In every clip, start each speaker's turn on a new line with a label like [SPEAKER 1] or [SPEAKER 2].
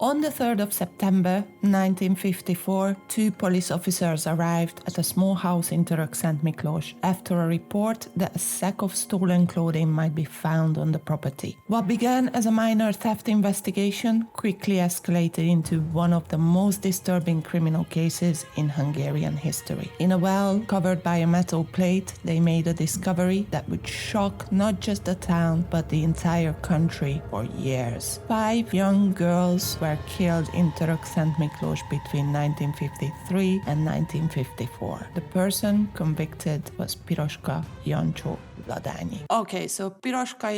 [SPEAKER 1] On the 3rd of September 1954, two police officers arrived at a small house in Törökszentmiklós after a report that a sack of stolen clothing might be found on the property. What began as a minor theft investigation quickly escalated into one of the most disturbing criminal cases in Hungarian history. In a well covered by a metal plate, they made a discovery that would shock not just the town but the entire country for years. 5 young girls were killed in Törökszentmiklós between 1953 and 1954. The person convicted was Piroska Ladanyi. Okay, so Piroska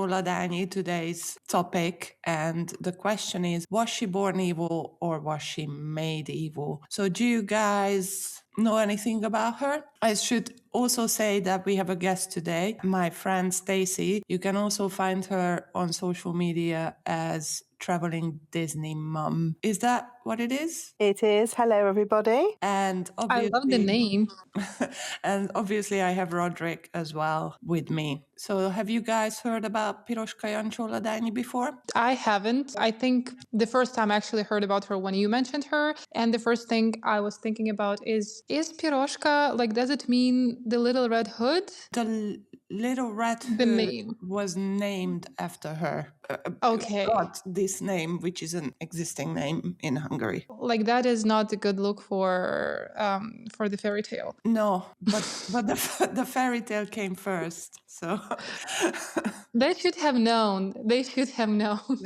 [SPEAKER 1] Ladanyi, today's topic, and the question is, was she born evil or was she made evil? So do you guys know anything about her? I should also say that we have a guest today, my friend Stacy. You can also find her on social media as Traveling Disney Mum. Is that what it is?
[SPEAKER 2] It is. Hello, everybody.
[SPEAKER 1] And
[SPEAKER 3] I love the name.
[SPEAKER 1] And obviously I have Roderick as well with me. So have you guys heard about Piroska Ladanyi before?
[SPEAKER 3] I haven't. I think the first time I actually heard about her when you mentioned her. And the first thing I was thinking about is Piroska, like, does it mean the little red hood?
[SPEAKER 1] The little red hood was named after her.
[SPEAKER 3] Okay.
[SPEAKER 1] Got this name, which is an existing name in Hungary.
[SPEAKER 3] Like, that is not a good look for the fairy tale.
[SPEAKER 1] No, but the fairy tale came first, so
[SPEAKER 3] they should have known. They should have known.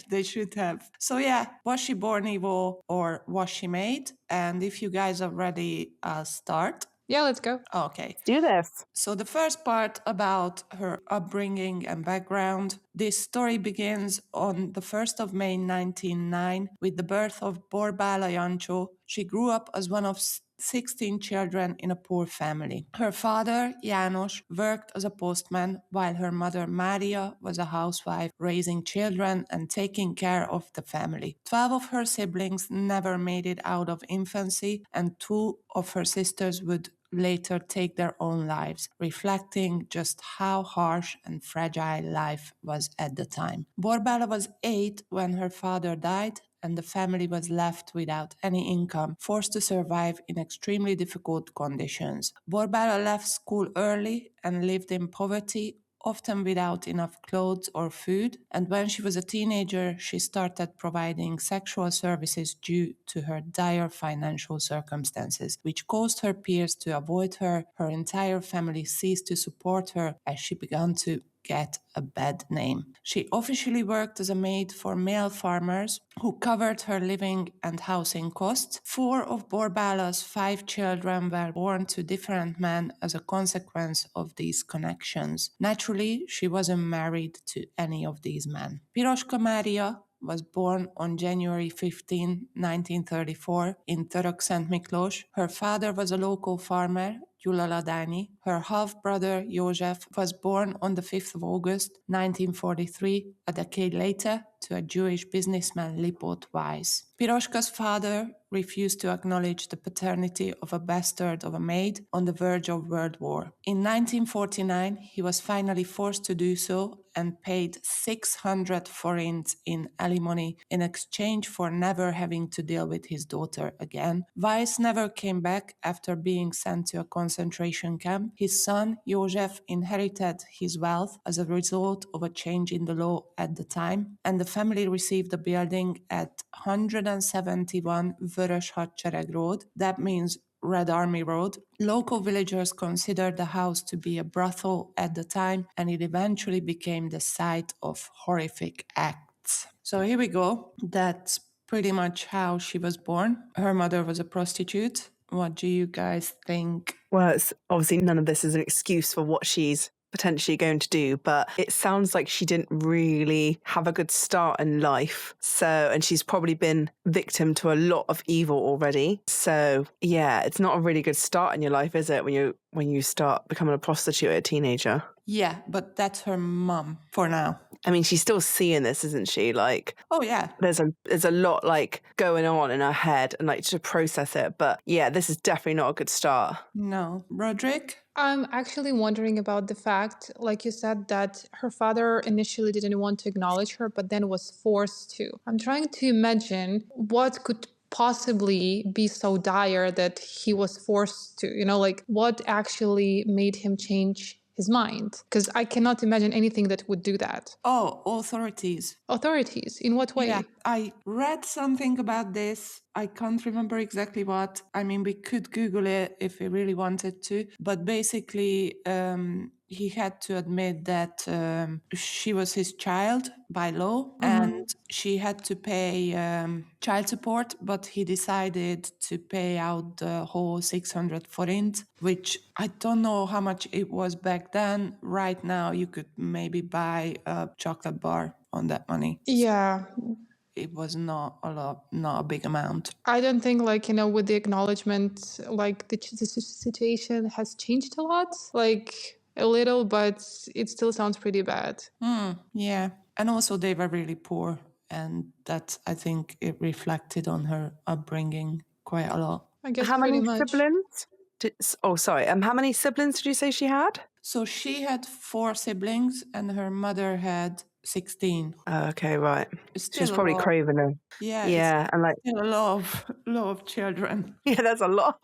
[SPEAKER 1] They should have. So yeah, was she born evil or was she made? And if you guys are ready, I'll start.
[SPEAKER 3] Yeah, let's go.
[SPEAKER 1] Okay.
[SPEAKER 2] Do this.
[SPEAKER 1] So the first part about her upbringing and background. This story begins on the 1st of May 1909 with the birth of Borbála Jancsó. She grew up as one of 16 children in a poor family. Her father, János, worked as a postman, while her mother, Mária, was a housewife, raising children and taking care of the family. 12 of her siblings never made it out of infancy, and 2 of her sisters would later take their own lives, reflecting just how harsh and fragile life was at the time. Borbála was 8 when her father died, and the family was left without any income, forced to survive in extremely difficult conditions. Borbála left school early and lived in poverty, often without enough clothes or food, and when she was a teenager, she started providing sexual services due to her dire financial circumstances, which caused her peers to avoid her. Her entire family ceased to support her as she began to get a bad name. She officially worked as a maid for male farmers who covered her living and housing costs. 4 of Borbála's 5 children were born to different men as a consequence of these connections. Naturally, she wasn't married to any of these men. Piroska Mária was born on January 15, 1934 in Törökszentmiklós. Her father was a local farmer, Ladanyi. Her half-brother, József, was born on the 5th of August, 1943, a decade later, to a Jewish businessman, Lipót Weiss. Piroska's father refused to acknowledge the paternity of a bastard of a maid on the verge of World War. In 1949, he was finally forced to do so and paid 600 forints in alimony in exchange for never having to deal with his daughter again. Weiss never came back after being sent to a concentration camp. His son, József, inherited his wealth as a result of a change in the law at the time, and the family received a building at 171 Vörös Hadsereg Road. That means Red Army Road. Local villagers considered the house to be a brothel at the time, and it eventually became the site of horrific acts. So here we go. That's pretty much how she was born. Her mother was a prostitute. What do you guys think?
[SPEAKER 2] Well, it's obviously none of this is an excuse for what she's potentially going to do, but it sounds like she didn't really have a good start in life. So, and she's probably been victim to a lot of evil already. So yeah, it's not a really good start in your life, is it? When when you start becoming a prostitute at a teenager.
[SPEAKER 1] Yeah, but that's her mum for now.
[SPEAKER 2] I mean, she's still seeing this, isn't she? Like,
[SPEAKER 1] Oh, yeah.
[SPEAKER 2] there's a lot like going on in her head and like to process it. But yeah, this is definitely not a good start.
[SPEAKER 1] No. Roderick?
[SPEAKER 3] I'm actually wondering about the fact, like you said, that her father initially didn't want to acknowledge her, but then was forced to. I'm trying to imagine what could possibly be so dire that he was forced to, like what actually made him change his mind? Because I cannot imagine anything that would do that.
[SPEAKER 1] Oh, authorities.
[SPEAKER 3] Authorities? In what way?
[SPEAKER 1] Yeah, I read something about this. I can't remember exactly what. I mean, we could Google it if we really wanted to. But basically, he had to admit that she was his child by law and she had to pay child support, but he decided to pay out the whole 600 forint, which I don't know how much it was back then. Right now, you could maybe buy a chocolate bar on that money.
[SPEAKER 3] Yeah.
[SPEAKER 1] It was not a lot, not a big amount.
[SPEAKER 3] I don't think with the acknowledgement, like the situation has changed a lot, like a little, but it still sounds pretty bad.
[SPEAKER 1] Yeah. And also they were really poor. And that, I think it reflected on her upbringing quite a lot.
[SPEAKER 3] I guess
[SPEAKER 2] How
[SPEAKER 3] pretty
[SPEAKER 2] many
[SPEAKER 3] much.
[SPEAKER 2] siblings? How many siblings did you say she had?
[SPEAKER 1] So she had 4 siblings and her mother had 16.
[SPEAKER 2] Okay, right.
[SPEAKER 1] It's
[SPEAKER 2] She was
[SPEAKER 1] still a
[SPEAKER 2] probably
[SPEAKER 1] lot.
[SPEAKER 2] craving them.
[SPEAKER 1] Yeah,
[SPEAKER 2] Yeah, and like
[SPEAKER 1] still a lot of children.
[SPEAKER 2] yeah, that's a lot.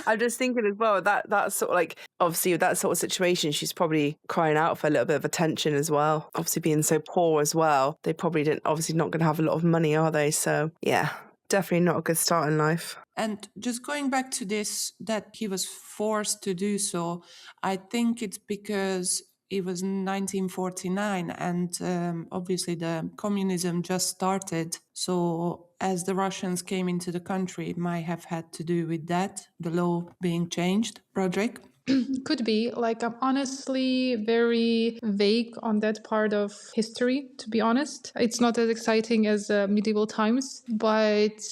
[SPEAKER 2] I'm just thinking as well that sort of like obviously with that sort of situation, she's probably crying out for a little bit of attention as well. Obviously being so poor as well, they probably obviously not going to have a lot of money, are they? So yeah, definitely not a good start in life.
[SPEAKER 1] And just going back to this, that he was forced to do so, I think it's because it was 1949 and obviously the communism just started. So as the Russians came into the country, it might have had to do with that, the law being changed. Roderick?
[SPEAKER 3] Could be. Like, I'm honestly very vague on that part of history, to be honest. It's not as exciting as medieval times, but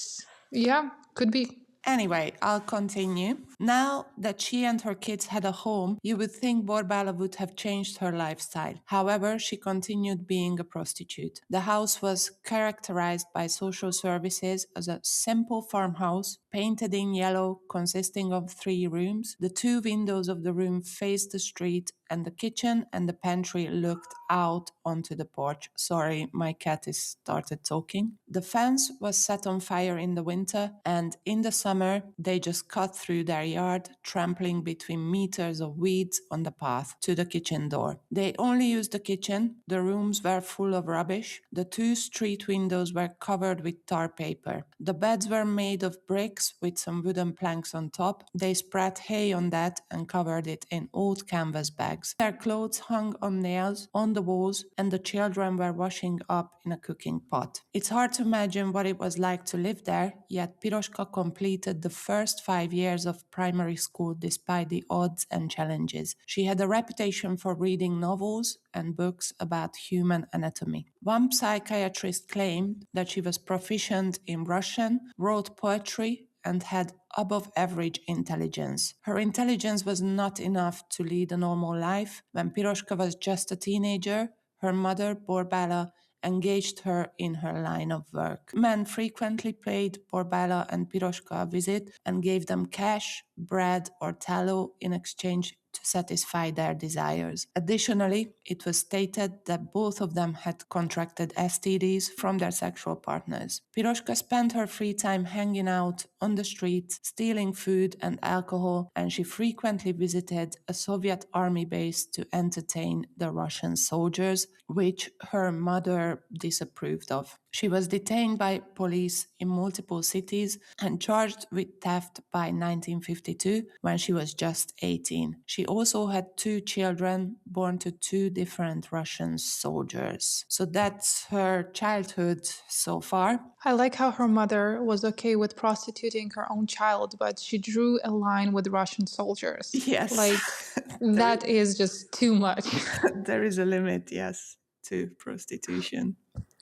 [SPEAKER 3] yeah, could be.
[SPEAKER 1] Anyway, I'll continue. Now that she and her kids had a home, you would think Borbala would have changed her lifestyle. However, she continued being a prostitute. The house was characterized by social services as a simple farmhouse, painted in yellow, consisting of 3 rooms. The 2 windows of the room faced the street, and the kitchen and the pantry looked out onto the porch. Sorry, my cat has started talking. The fence was set on fire in the winter, and in the summer, they just cut through their yard, trampling between meters of weeds on the path to the kitchen door. They only used the kitchen. The rooms were full of rubbish. The 2 street windows were covered with tar paper. The beds were made of bricks with some wooden planks on top. They spread hay on that and covered it in old canvas bags. Their clothes hung on nails on the walls, and the children were washing up in a cooking pot. It's hard to imagine what it was like to live there, yet Piroska completed the first 5 years of primary school despite the odds and challenges. She had a reputation for reading novels and books about human anatomy. One psychiatrist claimed that she was proficient in Russian, wrote poetry, and had above average intelligence. Her intelligence was not enough to lead a normal life. When Piroska was just a teenager, her mother, Borbala, engaged her in her line of work. Men frequently paid Borbala and Piroska a visit and gave them cash, bread, or tallow in exchange to satisfy their desires. Additionally, it was stated that both of them had contracted STDs from their sexual partners. Piroska spent her free time hanging out on the streets, stealing food and alcohol, and she frequently visited a Soviet army base to entertain the Russian soldiers, which her mother disapproved of. She was detained by police in multiple cities and charged with theft by 1952 when she was just 18. She also had 2 children born to 2 different Russian soldiers. So that's her childhood so far.
[SPEAKER 3] I like how her mother was okay with prostituting her own child, but she drew a line with Russian soldiers.
[SPEAKER 1] Yes.
[SPEAKER 3] Like, that is just too much.
[SPEAKER 1] There is a limit, yes, to prostitution.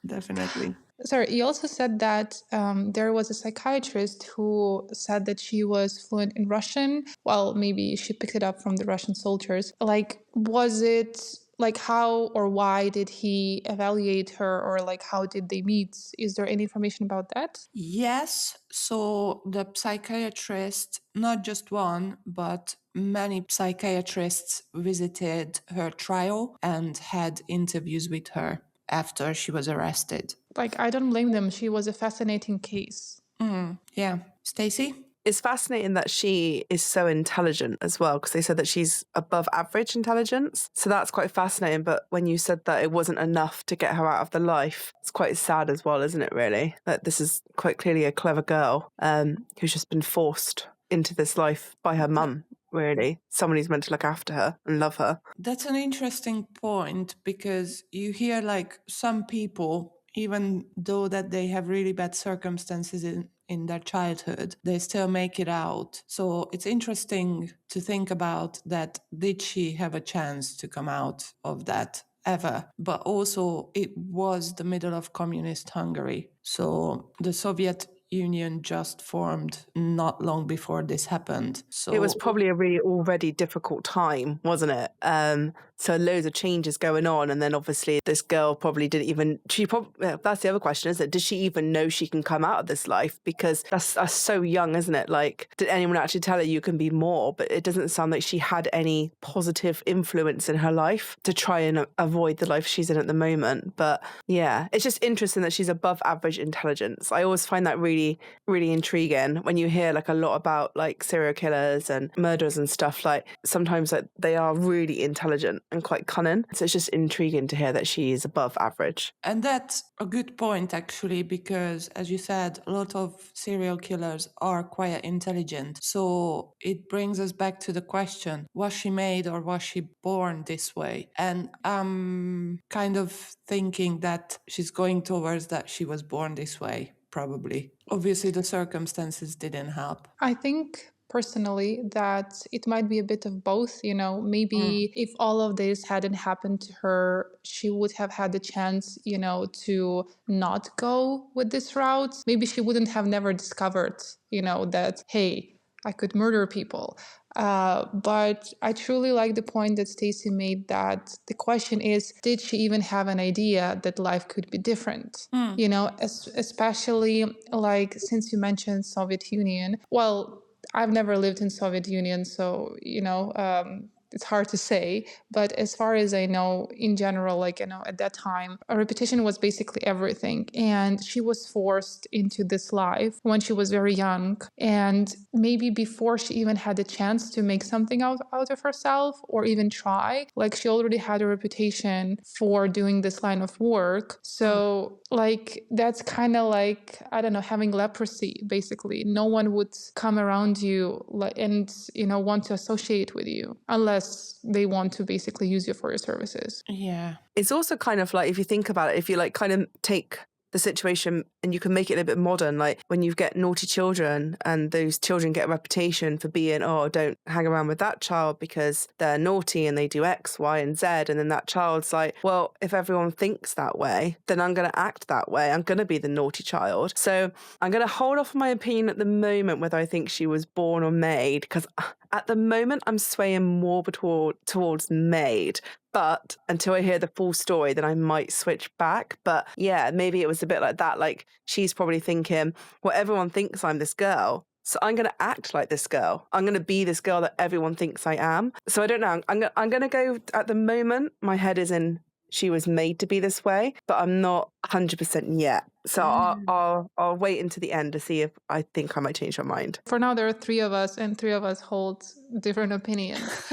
[SPEAKER 1] Definitely.
[SPEAKER 3] Sorry, you also said that there was a psychiatrist who said that she was fluent in Russian. Well, maybe she picked it up from the Russian soldiers. Like, was it like how or why did he evaluate her, or like how did they meet? Is there any information about that?
[SPEAKER 1] Yes, so the psychiatrist, not just one, but many psychiatrists visited her trial and had interviews with her after she was arrested.
[SPEAKER 3] Like, I don't blame them. She was a fascinating case.
[SPEAKER 1] Yeah. Stacey?
[SPEAKER 2] It's fascinating that she is so intelligent as well, because they said that she's above average intelligence. So that's quite fascinating. But when you said that it wasn't enough to get her out of the life, it's quite sad as well, isn't it, really? That this is quite clearly a clever girl who's just been forced into this life by her mum, really. Someone who's meant to look after her and love her.
[SPEAKER 1] That's an interesting point, because you hear like some people, even though that they have really bad circumstances in their childhood, they still make it out. So it's interesting to think about that. Did she have a chance to come out of that ever? But also it was the middle of communist Hungary. So the Soviet Union just formed not long before this happened. So
[SPEAKER 2] it was probably a really already difficult time, wasn't it? So loads of changes going on, and then obviously this girl probably didn't even. That's the other question, is that did she even know she can come out of this life? Because that's so young, isn't it? Like, did anyone actually tell her you can be more? But it doesn't sound like she had any positive influence in her life to try and avoid the life she's in at the moment. But yeah, it's just interesting that she's above average intelligence. I always find that really, really intriguing when you hear like a lot about like serial killers and murderers and stuff. Like sometimes like they are really intelligent and quite cunning. So it's just intriguing to hear that she is above average.
[SPEAKER 1] And that's a good point, actually, because as you said, a lot of serial killers are quite intelligent. So it brings us back to the question, was she made or was she born this way? And I'm kind of thinking that she's going towards that she was born this way, probably. Obviously, the circumstances didn't help.
[SPEAKER 3] I think personally that it might be a bit of both. Maybe if all of this hadn't happened to her, she would have had the chance, to not go with this route. Maybe she wouldn't have never discovered, that, hey, I could murder people. But I truly like the point that Stacey made, that the question is, did she even have an idea that life could be different? Especially like, since you mentioned Soviet Union. Well, I've never lived in Soviet Union, so, it's hard to say. But as far as I know, in general, like, at that time, a reputation was basically everything. And she was forced into this life when she was very young. And maybe before she even had the chance to make something out of herself or even try, like, she already had a reputation for doing this line of work. So, like, that's kind of like, I don't know, having leprosy, basically. No one would come around you and, want to associate with you unless they want to basically use you for your services.
[SPEAKER 1] Yeah.
[SPEAKER 2] It's also kind of like, if you think about it, if you like kind of take the situation and you can make it a little bit modern, like when you get naughty children and those children get a reputation for being, oh, don't hang around with that child because they're naughty and they do X, Y, and Z. And then that child's like, well, if everyone thinks that way, then I'm going to act that way. I'm going to be the naughty child. So I'm going to hold off my opinion at the moment whether I think she was born or made, because at the moment I'm swaying more towards made. But until I hear the full story, then I might switch back. But yeah, maybe it was a bit like that. Like, she's probably thinking, well, everyone thinks I'm this girl, so I'm going to act like this girl. I'm going to be this girl that everyone thinks I am. So I don't know. I'm going to go, at the moment, my head is in she was made to be this way, but I'm not 100% yet. So I'll wait until the end to see if I think I might change my mind.
[SPEAKER 3] For now, there are three of us, and three of us hold different opinions.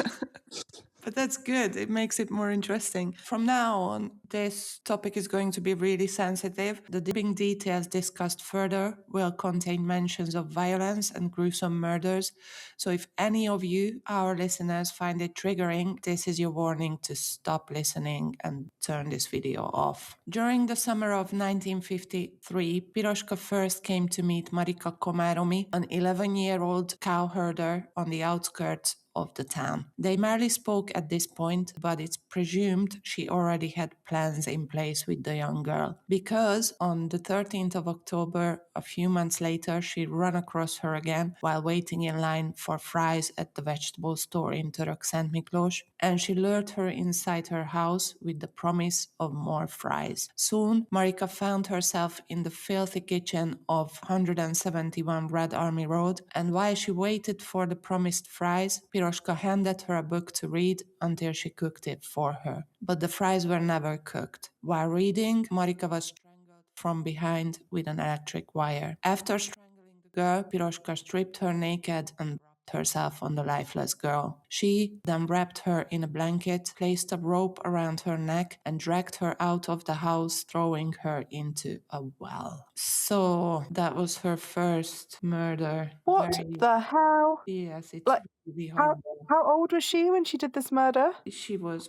[SPEAKER 1] But that's good. It makes it more interesting. From now on, this topic is going to be really sensitive. The dipping details discussed further will contain mentions of violence and gruesome murders. So if any of you, our listeners, find it triggering, this is your warning to stop listening and turn this video off. During the summer of 1953, Piroska first came to meet Marika Komáromi, an 11-year-old cow herder on the outskirts of the town. They merely spoke at this point, but it's presumed she already had plans in place with the young girl, because on the 13th of October, a few months later, she ran across her again while waiting in line for fries at the vegetable store in Törökszentmiklós, and she lured her inside her house with the promise of more fries. Soon, Marika found herself in the filthy kitchen of 171 Red Army Road, and while she waited for the promised fries, Piroska handed her a book to read until she cooked it for her. But the fries were never cooked. While reading, Marika was strangled from behind with an electric wire. After strangling the girl, Piroska stripped her naked and herself on the lifeless girl. She then wrapped her in a blanket, placed a rope around her neck, and dragged her out of the house, throwing her into a well. So that was her first murder.
[SPEAKER 2] What the hell?
[SPEAKER 1] Yes, it's
[SPEAKER 2] Like,
[SPEAKER 1] really
[SPEAKER 2] How
[SPEAKER 1] horrible.
[SPEAKER 2] how old was she when she did this murder?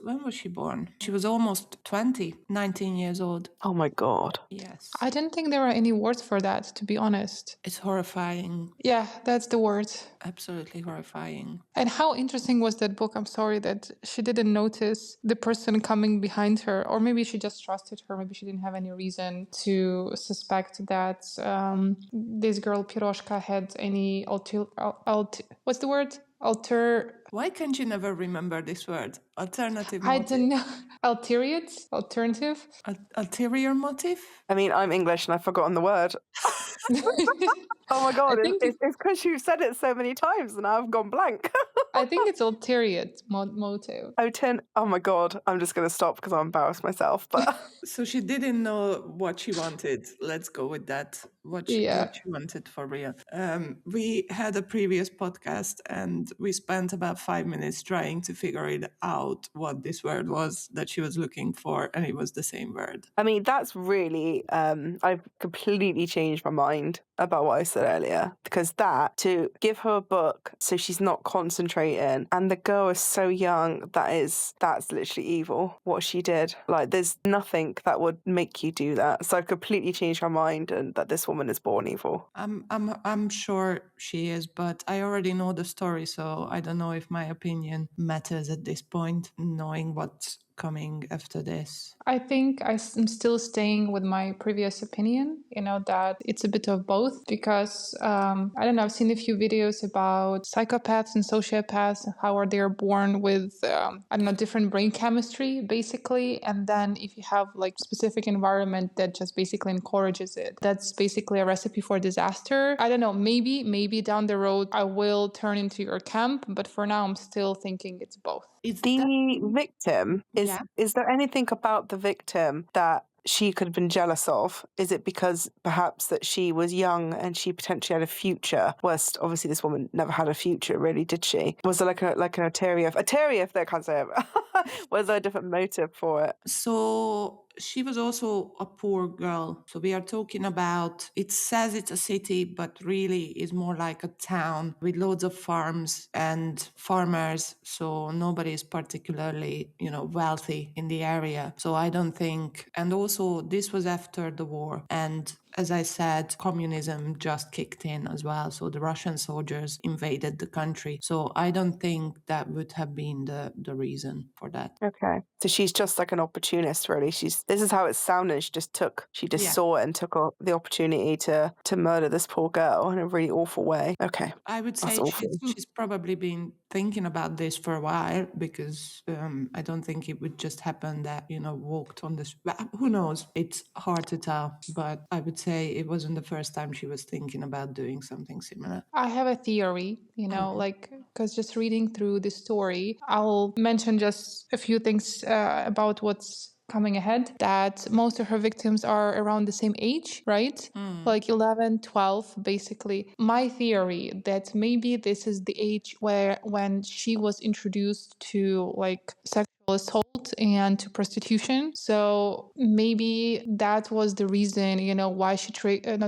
[SPEAKER 1] When was she born? She was almost 20, 19 years old.
[SPEAKER 2] Oh my god.
[SPEAKER 1] Yes.
[SPEAKER 3] I didn't think there were any words for that, to be honest.
[SPEAKER 1] It's horrifying.
[SPEAKER 3] Yeah, that's the word.
[SPEAKER 1] Absolutely horrifying.
[SPEAKER 3] And how interesting was that book? I'm sorry that she didn't notice the person coming behind her, or maybe she just trusted her. Maybe she didn't have any reason to suspect that this girl Piroska had any what's the word?
[SPEAKER 1] Why can't you never remember this word? Alternative
[SPEAKER 3] I
[SPEAKER 1] motive?
[SPEAKER 3] don't know. Alternative?
[SPEAKER 1] Ulterior motive?
[SPEAKER 2] I mean, I'm English and I've forgotten the word. Oh my god,
[SPEAKER 3] I think
[SPEAKER 2] it's because you've said it so many times and I've gone blank.
[SPEAKER 3] I think it's ulterior motive.
[SPEAKER 2] Oh my god, I'm just going to stop because I'm embarrassed myself. But
[SPEAKER 1] So she didn't know what she wanted. Let's go with that. What she wanted for real. We had a previous podcast and we spent about 5 minutes trying to figure it out what this word was that she was looking for, and it was the same word.
[SPEAKER 2] I mean, that's really, I've completely changed my mind about what I said earlier, because to give her a book so she's not concentrating, and the girl is so young, that's literally evil, what she did. Like, there's nothing that would make you do that. So I've completely changed my mind, and that this woman is born evil.
[SPEAKER 1] I'm sure she is, but I already know the story, so I don't know if my opinion matters at this point, knowing what's coming after this.
[SPEAKER 3] I think I'm still staying with my previous opinion, that it's a bit of both, because I don't know, I've seen a few videos about psychopaths and sociopaths, how are they born with, I don't know, different brain chemistry, basically. And then if you have like specific environment that just basically encourages it, that's basically a recipe for disaster. I don't know, maybe down the road I will turn into your camp, but for now I'm still thinking it's both.
[SPEAKER 2] The victim, is there anything about the victim that she could have been jealous of? Is it because perhaps that she was young and she potentially had a future, whilst obviously this woman never had a future, really, did she? Was there like an ulterior, if they can't say it. Was there a different motive for it?
[SPEAKER 1] So she was also a poor girl. So we are talking about, it says it's a city, but really is more like a town with loads of farms and farmers. So nobody is particularly, wealthy in the area. So I don't think, and also this was after the war. And as I said, communism just kicked in as well. So the Russian soldiers invaded the country. So I don't think that would have been the reason for that.
[SPEAKER 2] Okay. So she's just like an opportunist, really. This is how it sounded. She just saw it and took the opportunity to murder this poor girl in a really awful way. Okay.
[SPEAKER 1] I would say she's probably been thinking about this for a while, because I don't think it would just happen that, walked on this. Who knows? It's hard to tell, but I would say it wasn't the first time she was thinking about doing something similar.
[SPEAKER 3] I have a theory, because just reading through the story, I'll mention just a few things about what's coming ahead, that most of her victims are around the same age, right? Like 11, 12, basically. My theory that maybe this is the age when she was introduced to like sexual assault and to prostitution. So maybe that was the reason, why she targeted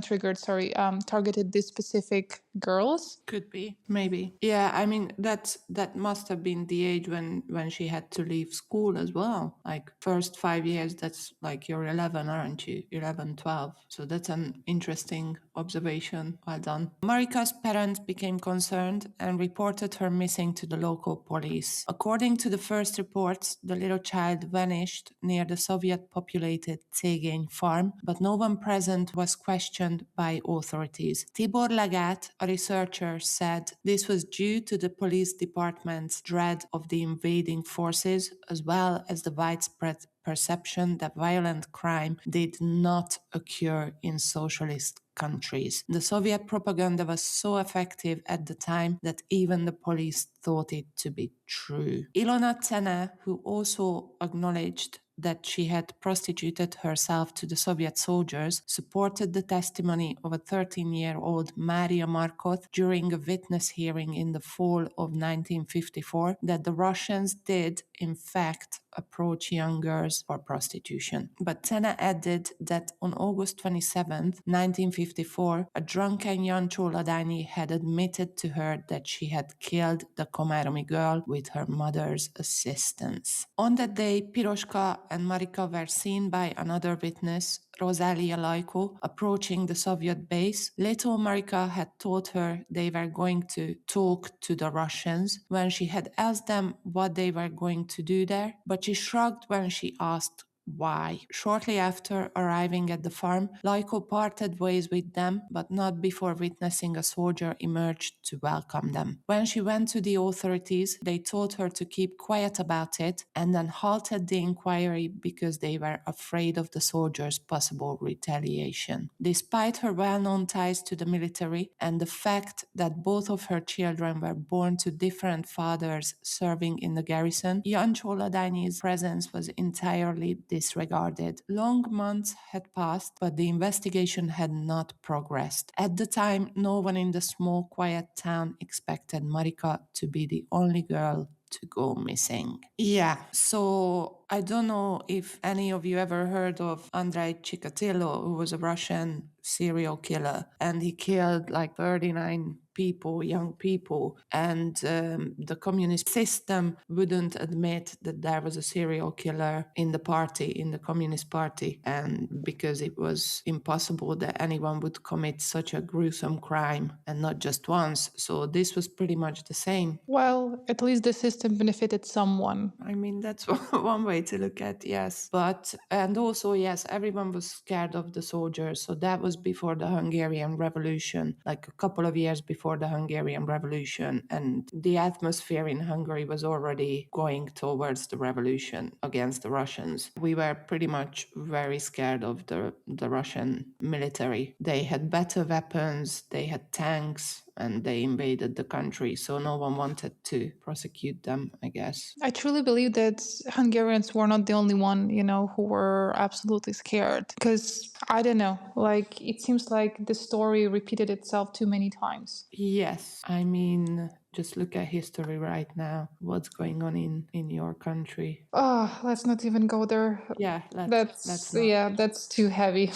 [SPEAKER 3] this specific girls.
[SPEAKER 1] Could be, maybe. Yeah, I mean that must have been the age when she had to leave school as well. Like first 5 years, that's like you're 11, aren't you? 11, 12. So that's an interesting observation. Well done. Marika's parents became concerned and reported her missing to the local police. According to the first reports, the little child vanished near the Soviet-populated Cégény farm, but no one present was questioned by authorities. Tibor Legat, a researcher, said this was due to the police department's dread of the invading forces, as well as the widespread perception that violent crime did not occur in socialist countries. The Soviet propaganda was so effective at the time that even the police thought it to be true. Ilona Tsene, who also acknowledged that she had prostituted herself to the Soviet soldiers, supported the testimony of a 13-year-old Maria Markot during a witness hearing in the fall of 1954 that the Russians did, in fact, approach young girls for prostitution. But Tsene added that on August 27, 1954, a drunken Jancsó Ladanyi had admitted to her that she had killed the Komáromi girl with her mother's assistance. On that day, Piroska and Marika were seen by another witness, Rosalia Lajko, approaching the Soviet base. Little Marika had told her they were going to talk to the Russians when she had asked them what they were going to do there, but she shrugged when she asked why. Shortly after arriving at the farm, Lajko parted ways with them, but not before witnessing a soldier emerge to welcome them. When she went to the authorities, they told her to keep quiet about it and then halted the inquiry because they were afraid of the soldiers' possible retaliation. Despite her well-known ties to the military and the fact that both of her children were born to different fathers serving in the garrison, Jancsó Ladanyi's presence was entirely disregarded. Long months had passed, but the investigation had not progressed. At the time, no one in the small, quiet town expected Marika to be the only girl to go missing. Yeah, so I don't know if any of you ever heard of Andrei Chikatilo, who was a Russian serial killer, and he killed like 39 people, young people, and the communist system wouldn't admit that there was a serial killer in the party, in the Communist Party, and because it was impossible that anyone would commit such a gruesome crime, and not just once. So this was pretty much the same.
[SPEAKER 3] Well, at least the system benefited someone.
[SPEAKER 1] I mean, that's one way to look at, yes. But, and also, yes, everyone was scared of the soldiers. So that was before the Hungarian Revolution, like a couple of years before the Hungarian Revolution. And the atmosphere in Hungary was already going towards the revolution against the Russians. We were pretty much very scared of the Russian military. They had better weapons, they had tanks, and they invaded the country. So no one wanted to prosecute them, I guess.
[SPEAKER 3] I truly believe that Hungarians were not the only one, who were absolutely scared. Because, I don't know, like, it seems like the story repeated itself too many times.
[SPEAKER 1] Yes, I mean, just look at history right now. What's going on in your country?
[SPEAKER 3] Oh, let's not even go there.
[SPEAKER 1] Yeah, let's not.
[SPEAKER 3] Yeah, that's too heavy.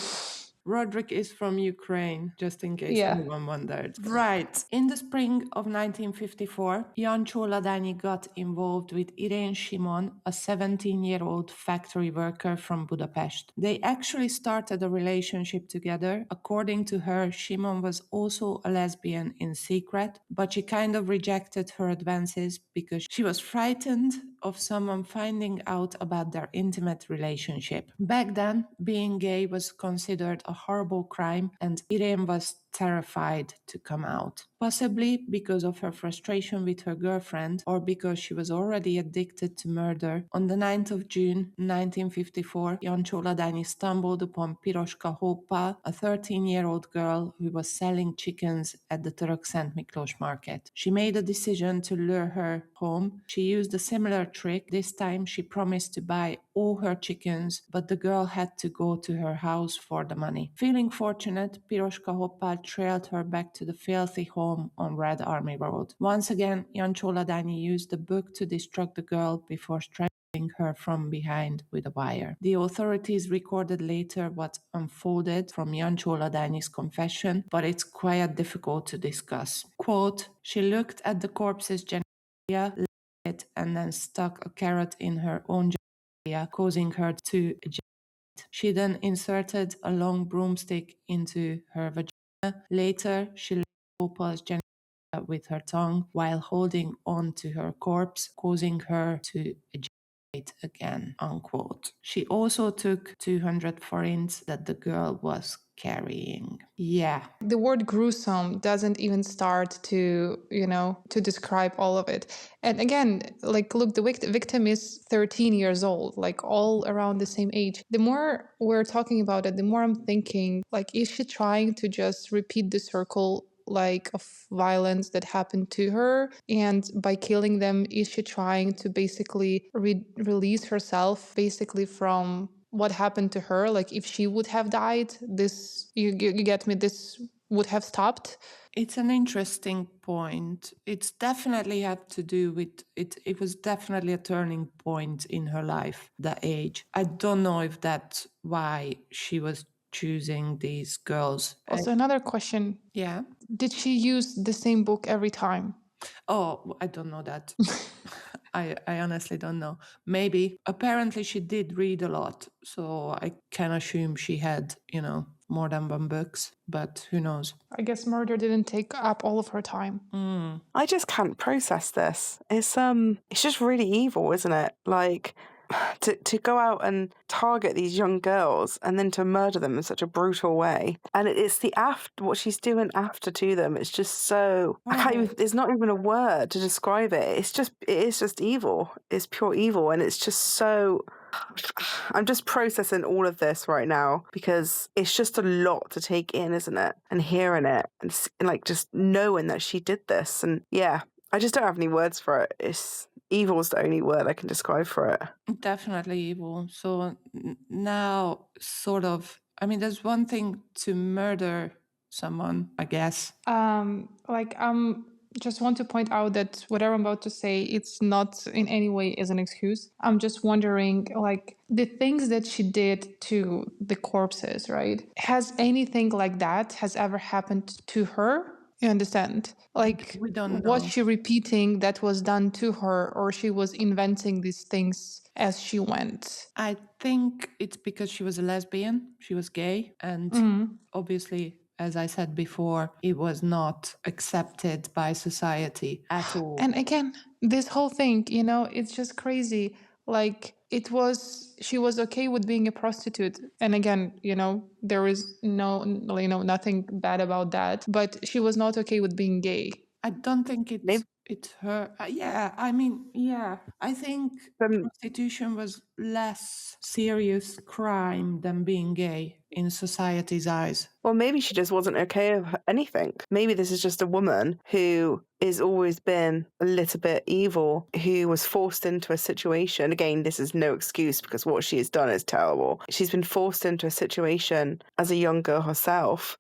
[SPEAKER 1] Roderick is from Ukraine, just in case
[SPEAKER 3] Yeah.
[SPEAKER 1] anyone wondered. Right. In the spring of 1954, Jancsó Ladanyi got involved with Irén Simon, a 17-year-old factory worker from Budapest. They actually started a relationship together. According to her, Simon was also a lesbian in secret, but she kind of rejected her advances because she was frightened of someone finding out about their intimate relationship. Back then, being gay was considered a horrible crime, and Irene was terrified to come out. Possibly because of her frustration with her girlfriend, or because she was already addicted to murder. On the 9th of June 1954, Jancsó Ladanyi stumbled upon Piroska Hoppal, a 13-year-old girl who was selling chickens at the Törökszentmiklós market. She made a decision to lure her home. She used a similar trick. This time she promised to buy all her chickens, but the girl had to go to her house for the money. Feeling fortunate, Piroska Hoppal trailed her back to the filthy home on Red Army Road. Once again, Jancsó Ladanyi used the book to distract the girl before her from behind with a wire. The authorities recorded later what unfolded from Jancsó Ladanyi's confession, but it's quite difficult to discuss. Quote, she looked at the corpse's genitalia, licked it, and then stuck a carrot in her own genitalia, causing her to ejaculate. She then inserted a long broomstick into her vagina. Later, she licked Opal's genitalia with her tongue while holding on to her corpse, causing her to ejaculate again, unquote. She also took 200 forints that the girl was carrying. Yeah.
[SPEAKER 3] The word gruesome doesn't even start to, to describe all of it. And again, like, look, the victim is 13 years old, like all around the same age. The more we're talking about it, the more I'm thinking, like, is she trying to just repeat the circle like of violence that happened to her, and by killing them, is she trying to basically release herself basically from what happened to her? Like, if she would have died, this, you get me, this would have stopped.
[SPEAKER 1] It's an interesting point. It's definitely had to do with it. It was definitely a turning point in her life, the age. I don't know if that's why she was choosing these girls.
[SPEAKER 3] Also, another question.
[SPEAKER 1] Yeah.
[SPEAKER 3] Did she use the same book every time?
[SPEAKER 1] Oh, I don't know that. I honestly don't know. Maybe. Apparently, she did read a lot. So I can assume she had, more than one books. But who knows?
[SPEAKER 3] I guess murder didn't take up all of her time.
[SPEAKER 2] I just can't process this. It's just really evil, isn't it? Like, to go out and target these young girls and then to murder them in such a brutal way. And it's the what she's doing after to them. It's just so, I can't even, there's not even a word to describe it. It is just evil. It's pure evil. And it's just so, I'm just processing all of this right now because it's just a lot to take in, isn't it? And hearing it and like just knowing that she did this. And yeah, I just don't have any words for it. Evil is the only word I can describe for it.
[SPEAKER 1] Definitely evil. So now, sort of, I mean, there's one thing to murder someone, I guess.
[SPEAKER 3] Just want to point out that whatever I'm about to say, it's not in any way as an excuse. I'm just wondering, like, the things that she did to the corpses, right? Has anything like that has ever happened to her? You understand? Like,
[SPEAKER 1] We don't
[SPEAKER 3] was
[SPEAKER 1] know.
[SPEAKER 3] she repeating that was done to her, or she was inventing these things as she went?
[SPEAKER 1] I think it's because she was a lesbian, she was gay, and obviously, as I said before, it was not accepted by society at all.
[SPEAKER 3] And again, this whole thing, it's just crazy. Like, she was okay with being a prostitute. And again, there is nothing bad about that. But she was not okay with being gay.
[SPEAKER 1] I don't think it's her. Yeah, I mean, yeah. I think prostitution was less serious crime than being gay in society's eyes.
[SPEAKER 2] Well, maybe she just wasn't okay with anything. Maybe this is just a woman who has always been a little bit evil, who was forced into a situation. Again, this is no excuse because what she has done is terrible. She's been forced into a situation as a young girl herself.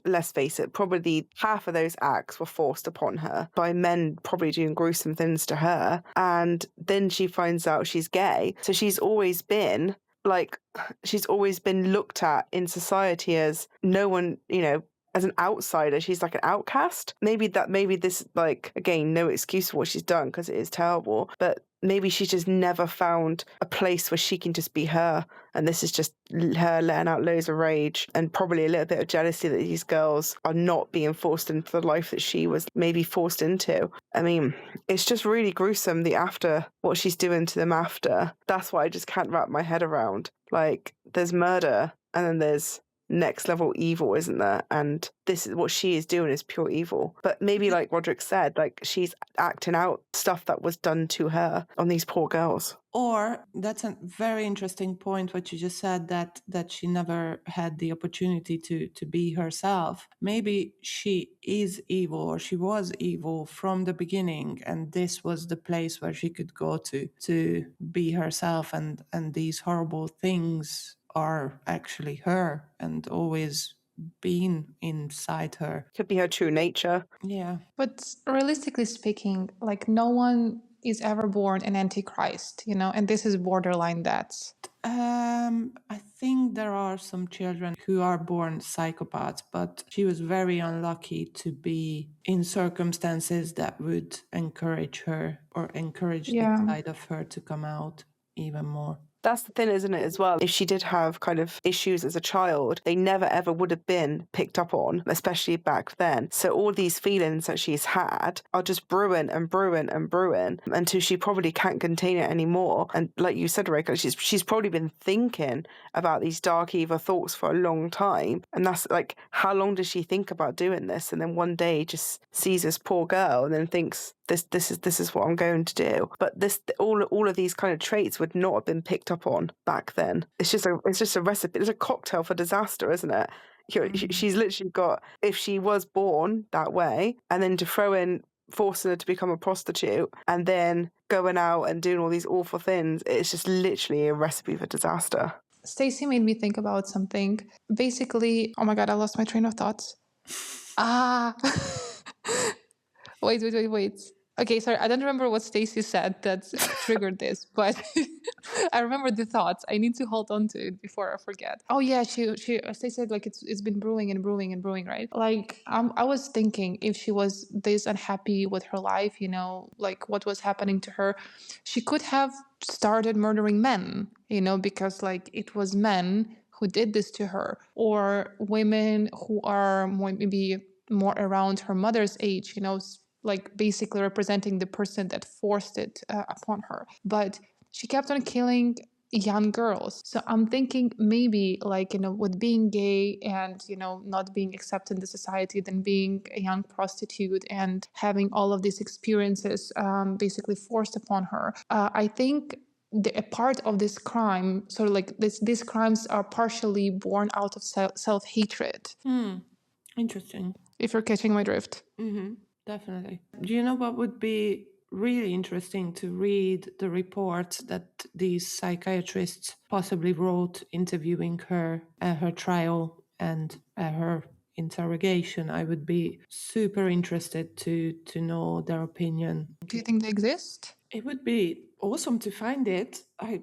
[SPEAKER 2] Let's face it, probably half of those acts were forced upon her by men probably doing gruesome things to her. And then she finds out she's gay. So she's always been looked at in society as no one, as an outsider. She's like an outcast. Maybe this, like, again, no excuse for what she's done because it is terrible, but maybe she's just never found a place where she can just be her. And this is just her letting out loads of rage and probably a little bit of jealousy that these girls are not being forced into the life that she was maybe forced into. I mean, it's just really gruesome, what she's doing to them after. That's what I just can't wrap my head around. Like, there's murder and then there's next level evil, isn't there? And this is what she is doing is pure evil. But maybe, like Roderick said, like, she's acting out stuff that was done to her on these poor girls.
[SPEAKER 1] Or that's a very interesting point what you just said, that she never had the opportunity to be herself. Maybe she is evil, or she was evil from the beginning, and this was the place where she could go to be herself, and these horrible things are actually her and always been inside her.
[SPEAKER 2] Could be her true nature.
[SPEAKER 1] Yeah.
[SPEAKER 3] But realistically speaking, like, no one is ever born an antichrist, and this is borderline that.
[SPEAKER 1] I think there are some children who are born psychopaths, but she was very unlucky to be in circumstances that would encourage her or encourage this side of her to come out even more.
[SPEAKER 2] That's the thing, isn't it, as well? If she did have kind of issues as a child, they never ever would have been picked up on, especially back then. So all these feelings that she's had are just brewing and brewing and brewing until she probably can't contain it anymore. And like you said, Reka, she's probably been thinking about these dark, evil thoughts for a long time. And that's like, how long does she think about doing this? And then one day just sees this poor girl and then thinks, this is what I'm going to do. But all of these kind of traits would not have been picked up on back then. It's just a recipe. It's a cocktail for disaster, isn't it? She's literally got, if she was born that way, and then to throw in forcing her to become a prostitute and then going out and doing all these awful things, it's just literally a recipe for disaster.
[SPEAKER 3] Stacey made me think about something. Basically, oh my God, I lost my train of thoughts. Wait. Okay, sorry, I don't remember what Stacey said that triggered this, but I remember the thoughts. I need to hold on to it before I forget. Oh yeah, Stacey said like it's been brewing and brewing and brewing, right? Like I was thinking if she was this unhappy with her life, like what was happening to her, she could have started murdering men, because like it was men who did this to her, or women who are maybe more around her mother's age, like basically representing the person that forced it upon her. But she kept on killing young girls. So I'm thinking maybe like, with being gay and, not being accepted in the society, then being a young prostitute and having all of these experiences basically forced upon her. I think a part of this crime, sort of like these crimes are partially born out of self-hatred.
[SPEAKER 1] Interesting.
[SPEAKER 3] If you're catching my drift.
[SPEAKER 1] Mm-hmm. Definitely. Do you know what would be really interesting to read the report that these psychiatrists possibly wrote interviewing her at her trial and at her interrogation? I would be super interested to know their opinion.
[SPEAKER 3] Do you think they exist?
[SPEAKER 1] It would be awesome to find it.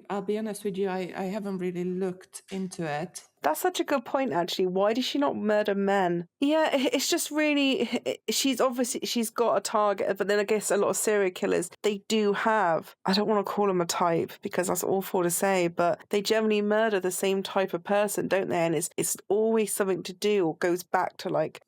[SPEAKER 1] I'll be honest with you, I haven't really looked into it.
[SPEAKER 2] That's such a good point, actually. Why does she not murder men? Yeah, it's just really, she's got a target, but then I guess a lot of serial killers, they do have, I don't want to call them a type because that's awful to say, but they generally murder the same type of person, don't they? And it's always something to do or goes back to like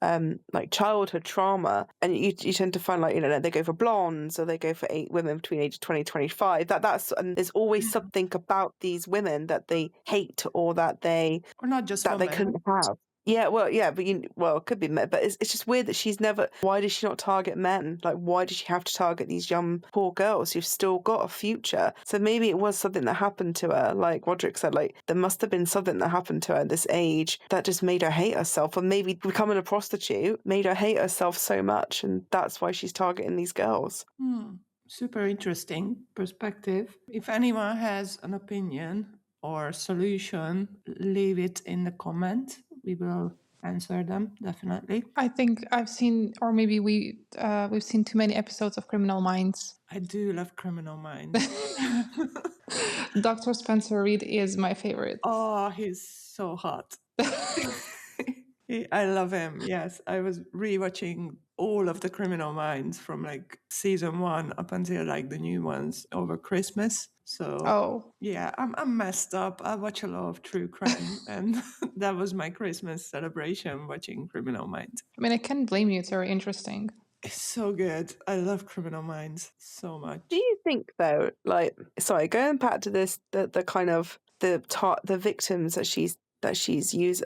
[SPEAKER 2] childhood trauma. And you tend to find like, they go for blondes or they go for women between ages 20 and 25. And there's always something about these women that they hate or that they...
[SPEAKER 1] Or not just
[SPEAKER 2] that
[SPEAKER 1] women.
[SPEAKER 2] They couldn't have. Yeah, but it could be men, but it's just weird that she's never. Why does she not target men? Like, why does she have to target these young poor girls who've still got a future? So maybe it was something that happened to her. Like Roderick said, like there must have been something that happened to her at this age that just made her hate herself, or maybe becoming a prostitute made her hate herself so much, and that's why she's targeting these girls.
[SPEAKER 1] Super interesting perspective. If anyone has an opinion or solution, leave it in the comment. We will answer them, definitely.
[SPEAKER 3] I think I've seen, or maybe we've seen too many episodes of Criminal Minds.
[SPEAKER 1] I do love Criminal Minds.
[SPEAKER 3] Dr. Spencer Reid is my favorite.
[SPEAKER 1] Oh, he's so hot. I love him. Yes, I was rewatching all of the Criminal Minds from like season 1 up until like the new ones over Christmas. So yeah, I'm messed up. I watch a lot of true crime, and that was my Christmas celebration, watching Criminal Minds.
[SPEAKER 3] I mean, I can't blame you. It's very interesting.
[SPEAKER 1] It's so good. I love Criminal Minds so much.
[SPEAKER 2] Do you think though, like, sorry, going back to this, the kind of the victims that she's used,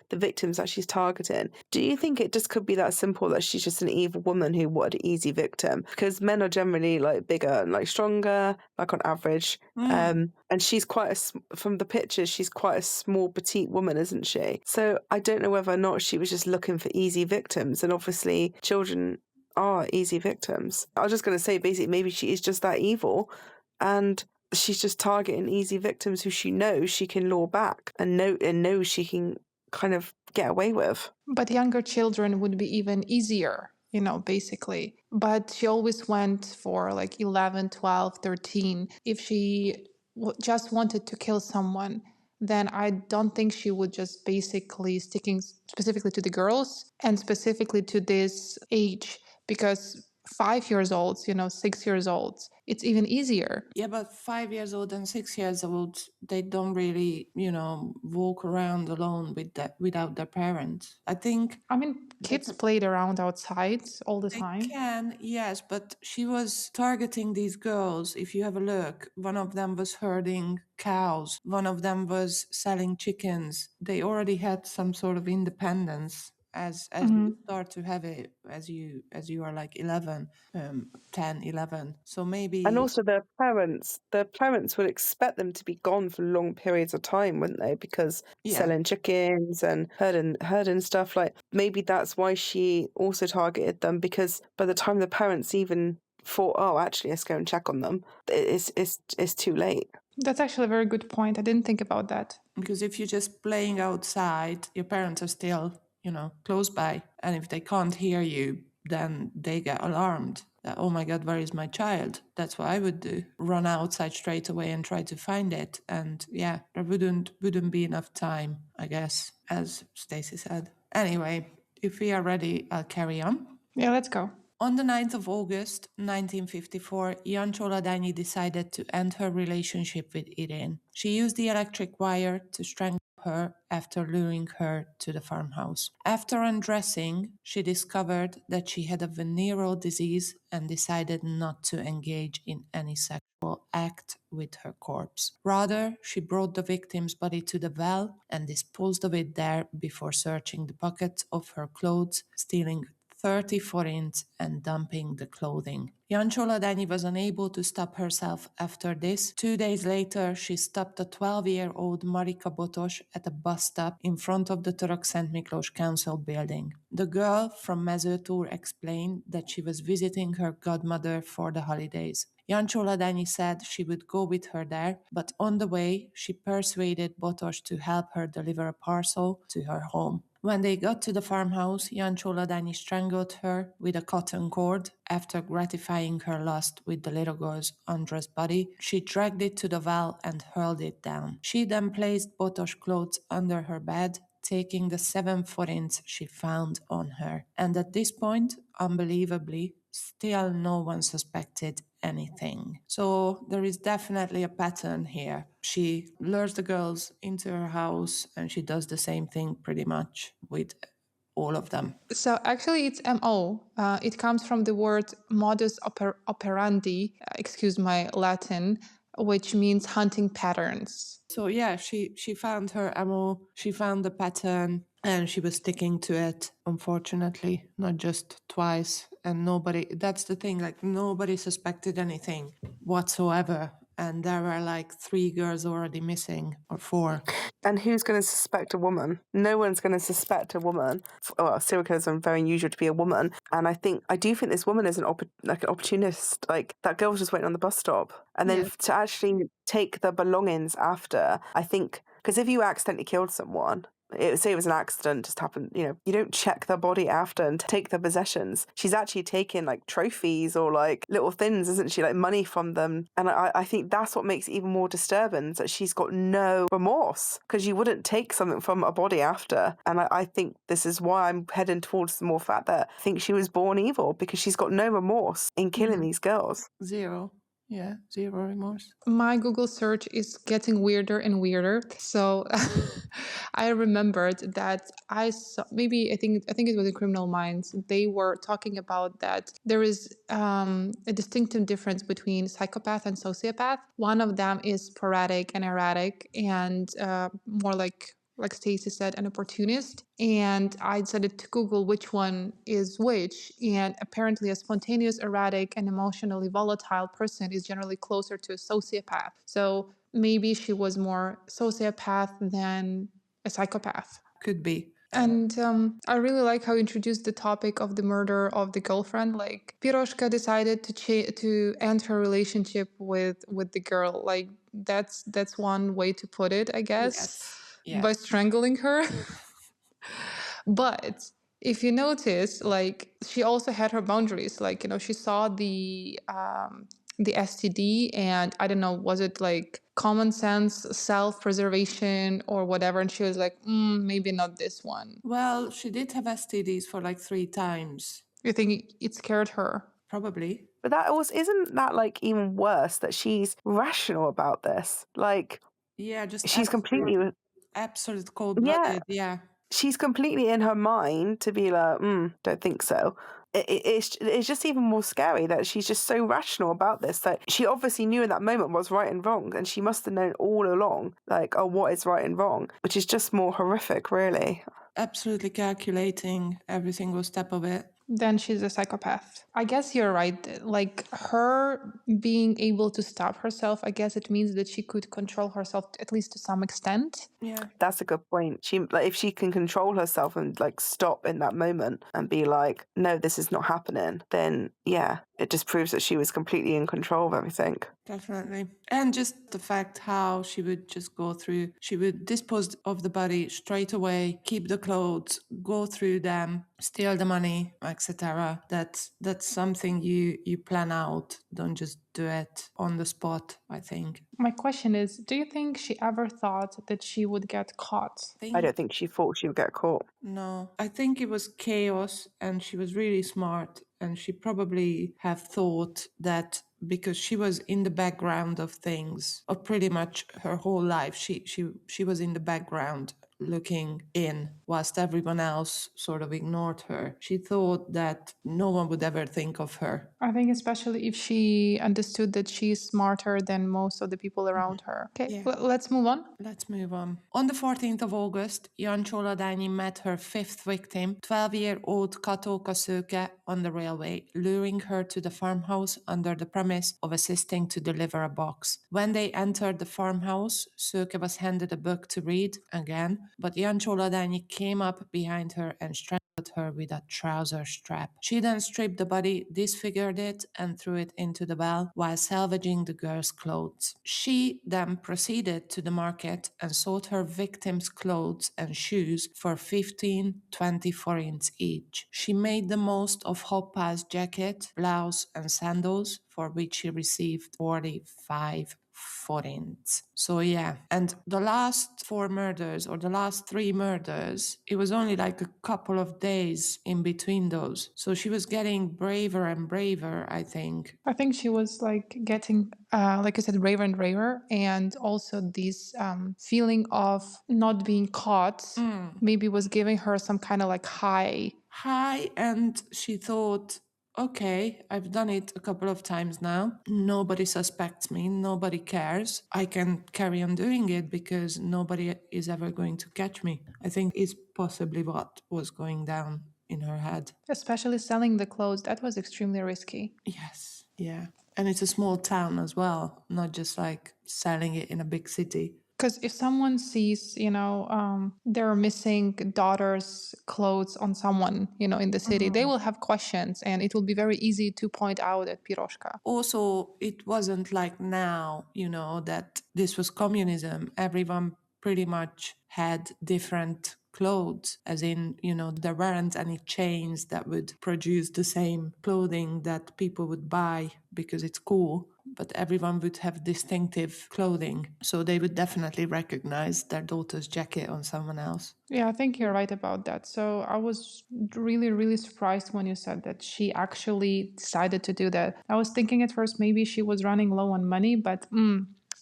[SPEAKER 2] the victims that she's targeting, do you think it just could be that simple that she's just an evil woman who wanted an easy victim? Because men are generally like bigger and like stronger, like on average, and she's from the pictures, she's quite a small petite woman, isn't she? So I don't know whether or not she was just looking for easy victims, and obviously children are easy victims. I was just going to say, basically, maybe she is just that evil, and she's just targeting easy victims who she knows she can lure back and knows she can kind of get away with.
[SPEAKER 3] But younger children would be even easier basically. But she always went for like 11, 12, 13. If she just wanted to kill someone, then I don't think she would just basically sticking specifically to the girls and specifically to this age, because 5 years old, 6 years old, it's even easier.
[SPEAKER 1] Yeah, but 5 years old and 6 years old, they don't really, walk around alone without their parents. I think
[SPEAKER 3] I mean, kids played around outside all the
[SPEAKER 1] they
[SPEAKER 3] time.
[SPEAKER 1] can, yes, but she was targeting these girls. If you have a look, one of them was herding cows, one of them was selling chickens. They already had some sort of independence as you start to have it as you are like 11, 10, 11. So maybe.
[SPEAKER 2] And also their parents would expect them to be gone for long periods of time, wouldn't they? Because selling chickens and herding stuff, like maybe that's why she also targeted them, because by the time the parents even thought, oh, actually, let's go and check on them, it's too late.
[SPEAKER 3] That's actually a very good point. I didn't think about that.
[SPEAKER 1] Because if you're just playing outside, your parents are still, close by. And if they can't hear you, then they get alarmed. That, oh my God, where is my child? That's what I would do. Run outside straight away and try to find it. And yeah, there wouldn't be enough time, I guess, as Stacey said. Anyway, if we are ready, I'll carry on.
[SPEAKER 3] Yeah, let's go.
[SPEAKER 1] On the 9th of August, 1954, Jancsó Ladanyi decided to end her relationship with Irene. She used the electric wire to strangle her after luring her to the farmhouse. After undressing, she discovered that she had a venereal disease and decided not to engage in any sexual act with her corpse. Rather, she brought the victim's body to the well and disposed of it there before searching the pockets of her clothes, stealing 30 forints and dumping the clothing. Jancsó Ladanyi was unable to stop herself after this. 2 days later, she stopped a 12-year-old Marika Botos at a bus stop in front of the Törökszentmiklós council building. The girl from Mezőtúr explained that she was visiting her godmother for the holidays. Jancsó Ladanyi said she would go with her there, but on the way, she persuaded Botos to help her deliver a parcel to her home. When they got to the farmhouse, Jancsó Ladanyi strangled her with a cotton cord. After gratifying her lust with the little girl's undressed body, she dragged it to the well and hurled it down. She then placed Botos' clothes under her bed, taking the 7 forints she found on her. And at this point, unbelievably, still no one suspected anything. So there is definitely a pattern here. She lures the girls into her house and she does the same thing pretty much with all of them.
[SPEAKER 3] So actually it's MO. It comes from the word modus operandi, excuse my Latin, which means hunting patterns.
[SPEAKER 1] So yeah, she found her MO, she found the pattern, and she was sticking to it, unfortunately, not just twice. And that's the thing, like nobody suspected anything whatsoever. And there were like 3 girls already missing, or 4.
[SPEAKER 2] And who's going to suspect a woman? No one's going to suspect a woman. Well, serial killers are very unusual to be a woman. And I do think this woman is an opportunist. Like, that girl was just waiting on the bus stop. And then to actually take the belongings after, I think, because if you accidentally killed someone, say it was an accident, just happened, you don't check their body after and take their possessions. She's actually taking like trophies or like little things, isn't she? Like money from them. And I think that's what makes it even more disturbing, that she's got no remorse, because you wouldn't take something from a body after. And I think this is why I'm heading towards the more fact that I think she was born evil, because she's got no remorse in killing these girls.
[SPEAKER 1] Zero. Yeah, zero remorse.
[SPEAKER 3] My Google search is getting weirder and weirder. So I remembered that I saw, maybe I think it was in Criminal Minds. They were talking about that there is a distinctive difference between psychopath and sociopath. One of them is sporadic and erratic and more like Stacey said, an opportunist. And I decided to Google which one is which. And apparently a spontaneous, erratic, and emotionally volatile person is generally closer to a sociopath. So maybe she was more sociopath than a psychopath.
[SPEAKER 1] Could be.
[SPEAKER 3] And I really like how you introduced the topic of the murder of the girlfriend. Like, Piroska decided to end her relationship with the girl. Like, that's one way to put it, I guess.
[SPEAKER 1] Yes.
[SPEAKER 3] By strangling her. But if you notice, like she also had her boundaries. Like, she saw the STD, and I don't know, was it like common sense, self-preservation or whatever? And she was like, maybe not this one.
[SPEAKER 1] Well, she did have STDs for like 3 times.
[SPEAKER 3] You think it scared her?
[SPEAKER 1] Probably.
[SPEAKER 2] But that also isn't that like even worse that she's rational about this. Like,
[SPEAKER 1] Yeah, just
[SPEAKER 2] she's completely
[SPEAKER 1] absolute cold-blooded. Yeah.
[SPEAKER 2] she's completely in her mind to be like, don't think so. It's just even more scary that she's just so rational about this, that she obviously knew in that moment what's right and wrong, and she must have known all along, like, oh, what is right and wrong, which is just more horrific, really.
[SPEAKER 1] Absolutely calculating every single step of it.
[SPEAKER 3] Then she's a psychopath. I guess you're right. Like her being able to stop herself, I guess it means that she could control herself at least to some extent.
[SPEAKER 1] Yeah.
[SPEAKER 2] That's a good point. She, like, if she can control herself and like stop in that moment and be like, no, this is not happening, then yeah, it just proves that she was completely in control of everything.
[SPEAKER 1] Definitely. And just the fact how she would just go through, she would dispose of the body straight away, keep the clothes, go through them, steal the money, etc. That's something you plan out. Don't just do it on the spot, I think.
[SPEAKER 3] My question is, do you think she ever thought that she would get caught?
[SPEAKER 2] I don't think she thought she would get caught.
[SPEAKER 1] No, I think it was chaos, and she was really smart, and she probably have thought that because she was in the background of things, or pretty much her whole life, she was in the background looking in whilst everyone else sort of ignored her. She thought that no one would ever think of her.
[SPEAKER 3] I think especially if she understood that she's smarter than most of the people around her. Okay,
[SPEAKER 1] Yeah.
[SPEAKER 3] let's move on.
[SPEAKER 1] Let's move on. On the 14th of August, Jancsó Ladanyi met her 5th victim, 12-year-old Katóka Szőke, on the railway, luring her to the farmhouse under the promise of assisting to deliver a box. When they entered the farmhouse, Szőke was handed a book to read again, but Jancsó Ladanyi came up behind her and strangled her with a trouser strap. She then stripped the body, disfigured it, and threw it into the well while salvaging the girl's clothes. She then proceeded to the market and sold her victims' clothes and shoes for 15-20 forints each. She made the most of Hoppa's jacket, blouse, and sandals, for which she received 45 forints. So yeah, and the last 4 murders, or the last 3 murders, it was only like a couple of days in between those. So she was getting braver and braver, I think.
[SPEAKER 3] I think she was like getting, like I said, braver and braver, and also this feeling of not being caught maybe was giving her some kind of like high.
[SPEAKER 1] And she thought, okay, I've done it a couple of times now. Nobody suspects me. Nobody cares. I can carry on doing it because nobody is ever going to catch me. I think is possibly what was going down in her head.
[SPEAKER 3] Especially selling the clothes, that was extremely risky.
[SPEAKER 1] Yes. Yeah. And it's a small town as well, not just like selling it in a big city.
[SPEAKER 3] Because if someone sees, their missing daughter's clothes on someone, in the city, they will have questions, and it will be very easy to point out at Piroska.
[SPEAKER 1] Also, it wasn't like now, that this was communism. Everyone pretty much had different clothes, as in, there weren't any chains that would produce the same clothing that people would buy because it's cool, but everyone would have distinctive clothing. So they would definitely recognize their daughter's jacket on someone else.
[SPEAKER 3] Yeah, I think you're right about that. So I was really, really surprised when you said that she actually decided to do that. I was thinking at first maybe she was running low on money, but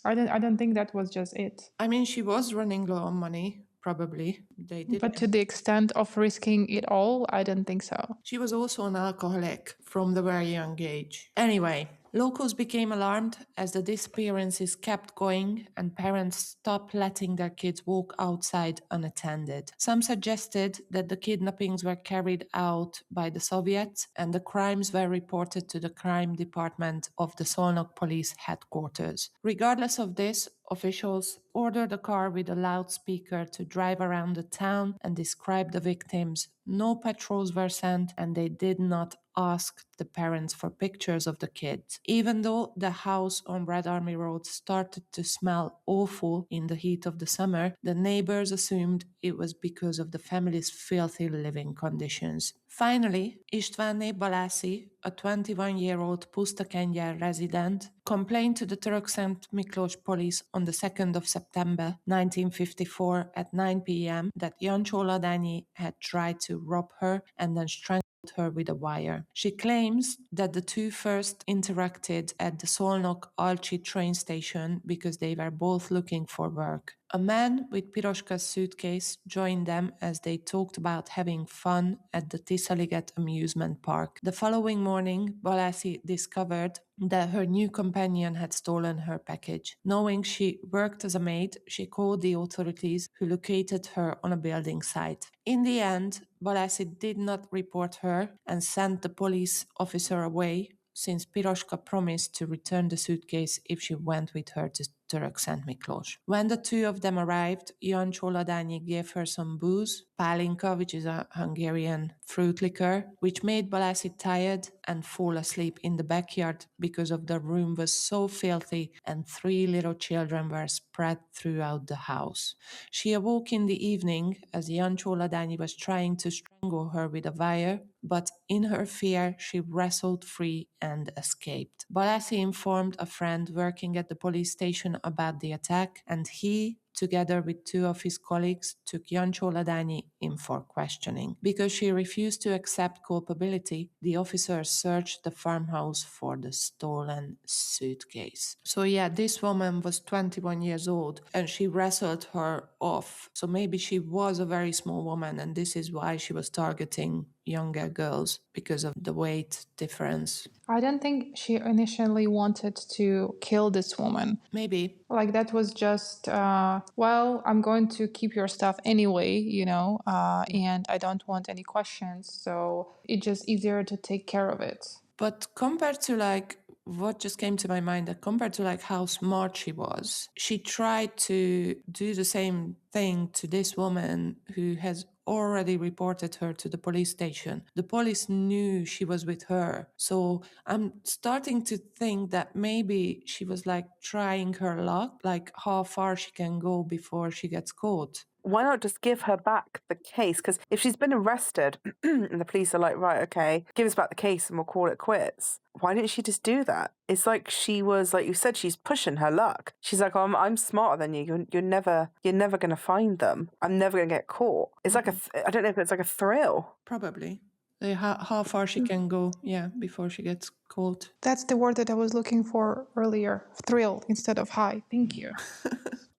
[SPEAKER 3] I don't think that was just it.
[SPEAKER 1] I mean, she was running low on money, probably. They did.
[SPEAKER 3] But to the extent of risking it all, I don't think so.
[SPEAKER 1] She was also an alcoholic from the very young age. Anyway, locals became alarmed as the disappearances kept going and parents stopped letting their kids walk outside unattended. Some suggested that the kidnappings were carried out by the Soviets and the crimes were reported to the crime department of the Szolnok police headquarters. Regardless of this, Officials ordered a car with a loudspeaker to drive around the town and describe the victims. No patrols were sent, and they did not ask the parents for pictures of the kids. Even though the house on Red Army Road started to smell awful in the heat of the summer, the neighbors assumed it was because of the family's filthy living conditions. Finally, Istvánné Balássi, a 21-year-old Pusztakengyel resident, complained to the Törökszentmiklós police on the 2nd of September 1954 at 9 p.m. that Jancsó Ladanyi had tried to rob her and then strangled her with a wire. She claims that the two first interacted at the Szolnok-Alcsi train station because they were both looking for work. A man with Piroska's suitcase joined them as they talked about having fun at the Tiszaliget amusement park. The following morning, Balássi discovered that her new companion had stolen her package. Knowing she worked as a maid, she called the authorities, who located her on a building site. In the end, Balássi did not report her and sent the police officer away, since Piroska promised to return the suitcase if she went with her to Törökszentmiklós. When the two of them arrived, Jancsó Ladanyi gave her some booze, pálinka, which is a Hungarian fruit liquor, which made Balássi tired and fall asleep in the backyard because of the room was so filthy and 3 little children were spread throughout the house. She awoke in the evening as Jancsó Ladanyi was trying to strangle her with a wire, but in her fear, she wrestled free and escaped. Balássi informed a friend working at the police station about the attack, and he, together with 2 of his colleagues, took Jancsó Ladanyi in for questioning. Because she refused to accept culpability, the officers searched the farmhouse for the stolen suitcase. So yeah, this woman was 21 years old and she wrestled her off. So maybe she was a very small woman and this is why she was targeting younger girls, because of the weight difference.
[SPEAKER 3] I don't think she initially wanted to kill this woman.
[SPEAKER 1] Maybe.
[SPEAKER 3] Like that was just, well, I'm going to keep your stuff anyway, and I don't want any questions. So it's just easier to take care of it.
[SPEAKER 1] But compared to what just came to my mind, that compared to how smart she was, she tried to do the same thing to this woman who has already reported her to the police station. The police knew she was with her. So I'm starting to think that maybe she was trying her luck, how far she can go before she gets caught.
[SPEAKER 2] Why not just give her back the case? Because if she's been arrested and the police are like, right, okay, give us back the case and we'll call it quits. Why didn't she just do that? It's like she was, like you said, she's pushing her luck. She's like, oh, I'm smarter than you. You're never going to find them. I'm never going to get caught. It's like I don't know if it's like a thrill.
[SPEAKER 1] Probably. How far she can go, before she gets caught.
[SPEAKER 3] That's the word that I was looking for earlier. Thrill instead of high. Thank you.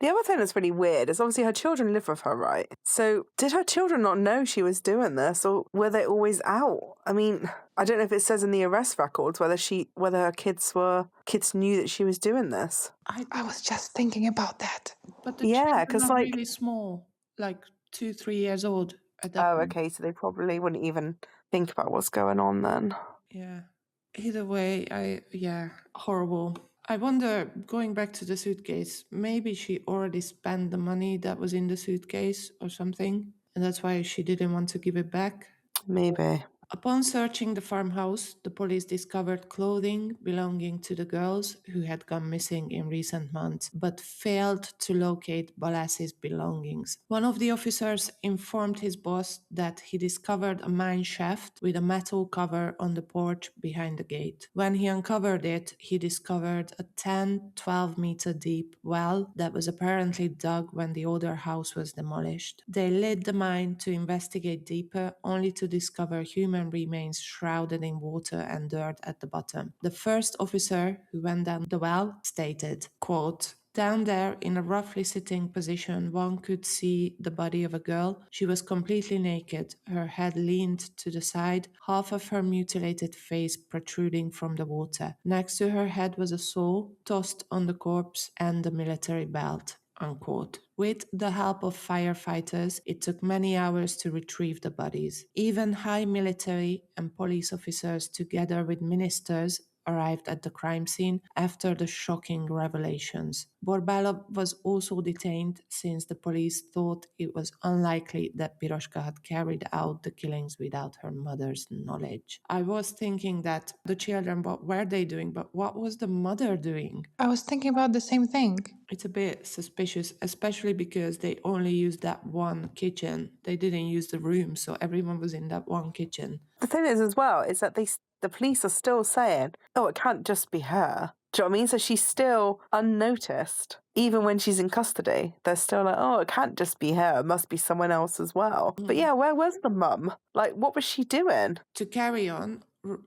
[SPEAKER 2] The other thing that's really weird is obviously her children live with her, right? So did her children not know she was doing this, or were they always out? I mean, I don't know if it says in the arrest records whether her kids knew that she was doing this.
[SPEAKER 3] I was just thinking about that.
[SPEAKER 1] But the children are really small, 2-3 years old at that point.
[SPEAKER 2] Okay, so they probably wouldn't even think about what's going on then.
[SPEAKER 1] Yeah. Either way, horrible. I wonder, going back to the suitcase, maybe she already spent the money that was in the suitcase or something, and that's why she didn't want to give it back.
[SPEAKER 2] Maybe.
[SPEAKER 1] Upon searching the farmhouse, the police discovered clothing belonging to the girls who had gone missing in recent months, but failed to locate Balássi's belongings. One of the officers informed his boss that he discovered a mine shaft with a metal cover on the porch behind the gate. When he uncovered it, he discovered a 10-12 meter deep well that was apparently dug when the older house was demolished. They lit the mine to investigate deeper, only to discover human remains shrouded in water and dirt at the bottom. The first officer who went down the well stated, quote, "Down there, in a roughly sitting position, one could see the body of a girl. She was completely naked, her head leaned to the side, half of her mutilated face protruding from the water. Next to her head was a saw tossed on the corpse and a military belt." Unquote. With the help of firefighters, it took many hours to retrieve the bodies. Even high military and police officers, together with ministers, arrived at the crime scene after the shocking revelations. Borbála was also detained since the police thought it was unlikely that Piroska had carried out the killings without her mother's knowledge. I was thinking that the children, what were they doing? But what was the mother doing?
[SPEAKER 3] I was thinking about the same thing.
[SPEAKER 1] It's a bit suspicious, especially because they only used that one kitchen. They didn't use the room, so everyone was in that one kitchen.
[SPEAKER 2] The thing is, as well, is that the police are still saying, oh, it can't just be her. Do you know what I mean? So she's still unnoticed. Even when she's in custody, they're still like, oh, it can't just be her. It must be someone else as well. But yeah, where was the mum? Like, what was she doing?
[SPEAKER 1] To carry on,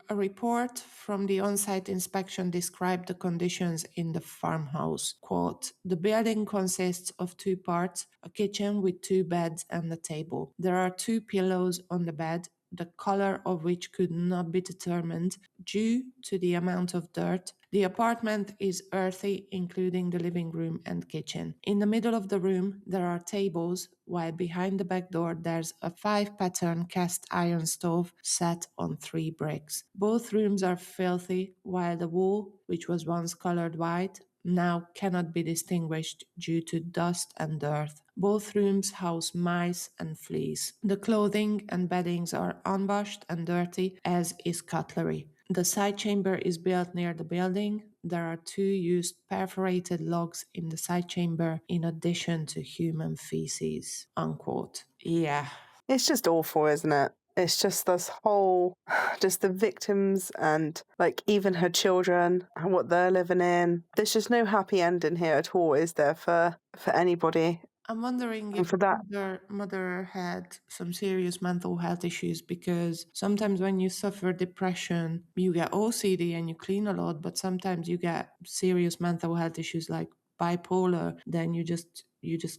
[SPEAKER 1] a report from the on-site inspection described the conditions in the farmhouse. Quote, the building consists of 2 parts, a kitchen with 2 beds and a table. There are 2 pillows on the bed, the color of which could not be determined due to the amount of dirt. The apartment is earthy, including the living room and kitchen. In the middle of the room, there are tables, while behind the back door there's a 5-pattern cast iron stove set on 3 bricks. Both rooms are filthy, while the wall, which was once colored white, now cannot be distinguished due to dust and dirt. Both rooms house mice and fleas. The clothing and beddings are unwashed and dirty, as is cutlery. The side chamber is built near the building. There are 2 used perforated logs in the side chamber, in addition to human feces. Unquote. Yeah.
[SPEAKER 2] It's just awful, isn't it? It's just this whole, just the victims and like even her children and what they're living in. There's just no happy ending here at all, is there, for anybody?
[SPEAKER 1] I'm wondering
[SPEAKER 2] And
[SPEAKER 1] if
[SPEAKER 2] for that,
[SPEAKER 1] mother had some serious mental health issues, because sometimes when you suffer depression, you get OCD and you clean a lot, but sometimes you get serious mental health issues like bipolar, then you just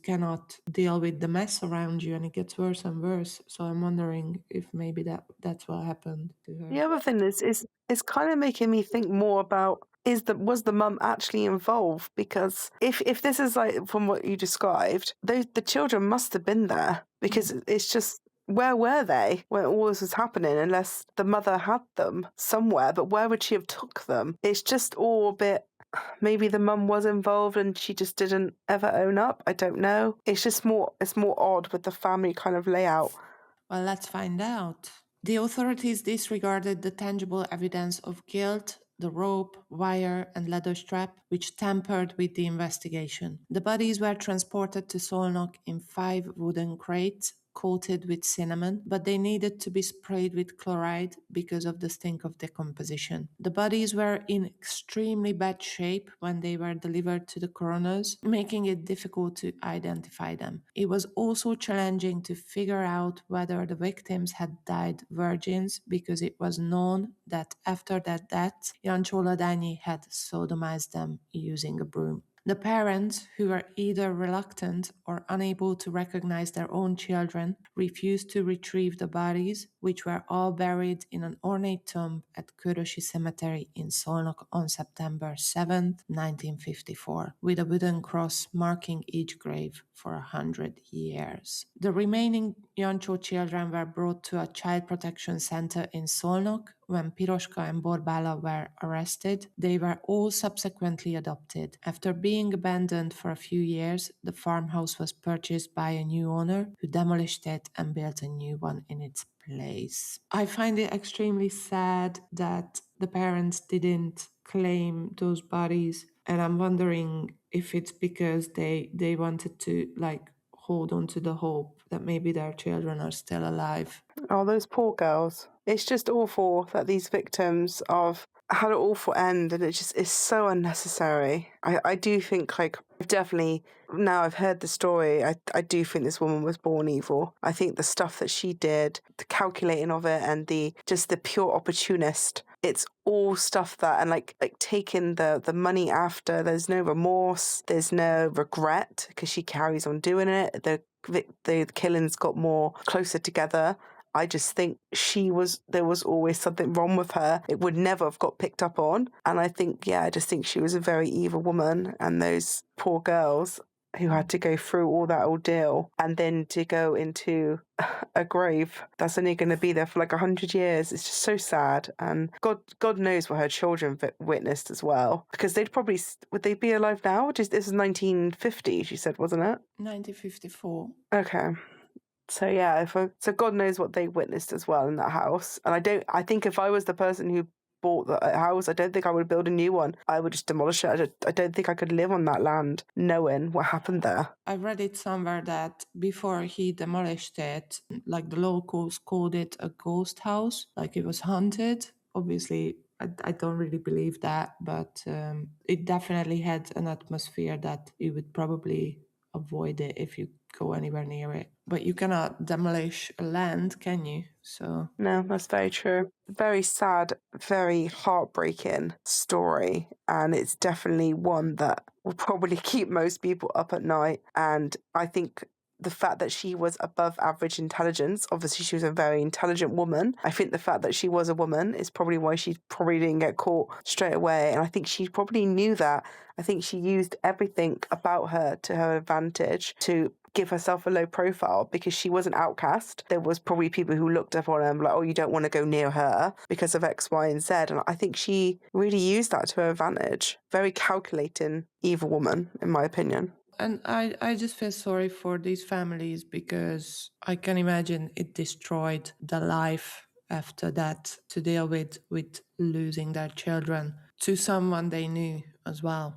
[SPEAKER 1] cannot deal with the mess around you and it gets worse and worse. So I'm wondering if maybe that's what happened to her.
[SPEAKER 2] the other thing is kind of making me think more about was the mum actually involved? Because if this is like from what you described, the children must have been there, because it's just, where were they when all this was happening? Unless the mother had them somewhere, but where would she have took them? It's just all a bit, maybe the mum was involved and she just didn't ever own up. I don't know. It's more odd with the family kind of layout.
[SPEAKER 1] Well, let's find out. The authorities disregarded the tangible evidence of guilt, the rope, wire, and leather strap, which tampered with the investigation. The bodies were transported to Szolnok in 5 wooden crates coated with cinnamon, but they needed to be sprayed with chloride because of the stink of decomposition. The bodies were in extremely bad shape when they were delivered to the coroners, making it difficult to identify them. It was also challenging to figure out whether the victims had died virgins, because it was known that after their deaths, Jancsó Ladanyi had sodomized them using a broom. The parents, who were either reluctant or unable to recognize their own children, refused to retrieve the bodies, which were all buried in an ornate tomb at Körösi Cemetery in Szolnok on September 7, 1954, with a wooden cross marking each grave for 100 years. The remaining Jancsó children were brought to a child protection center in Szolnok. When Piroska and Borbála were arrested, they were all subsequently adopted. After being abandoned for a few years, the farmhouse was purchased by a new owner who demolished it and built a new one in its place. I find it extremely sad that the parents didn't claim those bodies, and I'm wondering if it's because they wanted to hold on to the hope that maybe their children are still alive.
[SPEAKER 2] Oh, those poor girls. It's just awful that these victims had an awful end, and it just is so unnecessary. I do think, definitely, now I've heard the story, I do think this woman was born evil. I think the stuff that she did, the calculating of it, and the pure opportunist, it's all stuff that, and like taking the money after, there's no remorse, there's no regret, because she carries on doing it. The killings got more closer together. I just think there was always something wrong with her. It would never have got picked up on. And I think, I just think she was a very evil woman. And those poor girls, who had to go through all that ordeal and then to go into a grave that's only going to be there for like 100 years. It's just so sad. And God knows what her children witnessed as well, because they'd probably, would they be alive now? This is 1950, she said, wasn't it?
[SPEAKER 1] 1954.
[SPEAKER 2] Okay. So yeah, so God knows what they witnessed as well in that house. And I think if I was the person who bought the house, I don't think I would build a new one. I would just demolish it. I don't think I could live on that land knowing what happened there.
[SPEAKER 1] I read it somewhere that before he demolished it, like the locals called it a ghost house, like it was haunted. Obviously, I don't really believe that, but it definitely had an atmosphere that you would probably avoid it if you go anywhere near it. But you cannot demolish a land, can you? So
[SPEAKER 2] no, that's very true. Very sad, very heartbreaking story, and it's definitely one that will probably keep most people up at night. And I think the fact that she was above average intelligence, obviously she was a very intelligent woman. I think the fact that she was a woman is probably why she probably didn't get caught straight away. And I think she probably knew that. I think she used everything about her to her advantage to give herself a low profile, because she was an outcast. There was probably people who looked up on her and like, oh, you don't want to go near her because of X, Y, and Z. And I think she really used that to her advantage. Very calculating, evil woman, in my opinion.
[SPEAKER 1] And I just feel sorry for these families, because I can imagine it destroyed the life after that, to deal with losing their children to someone they knew as well.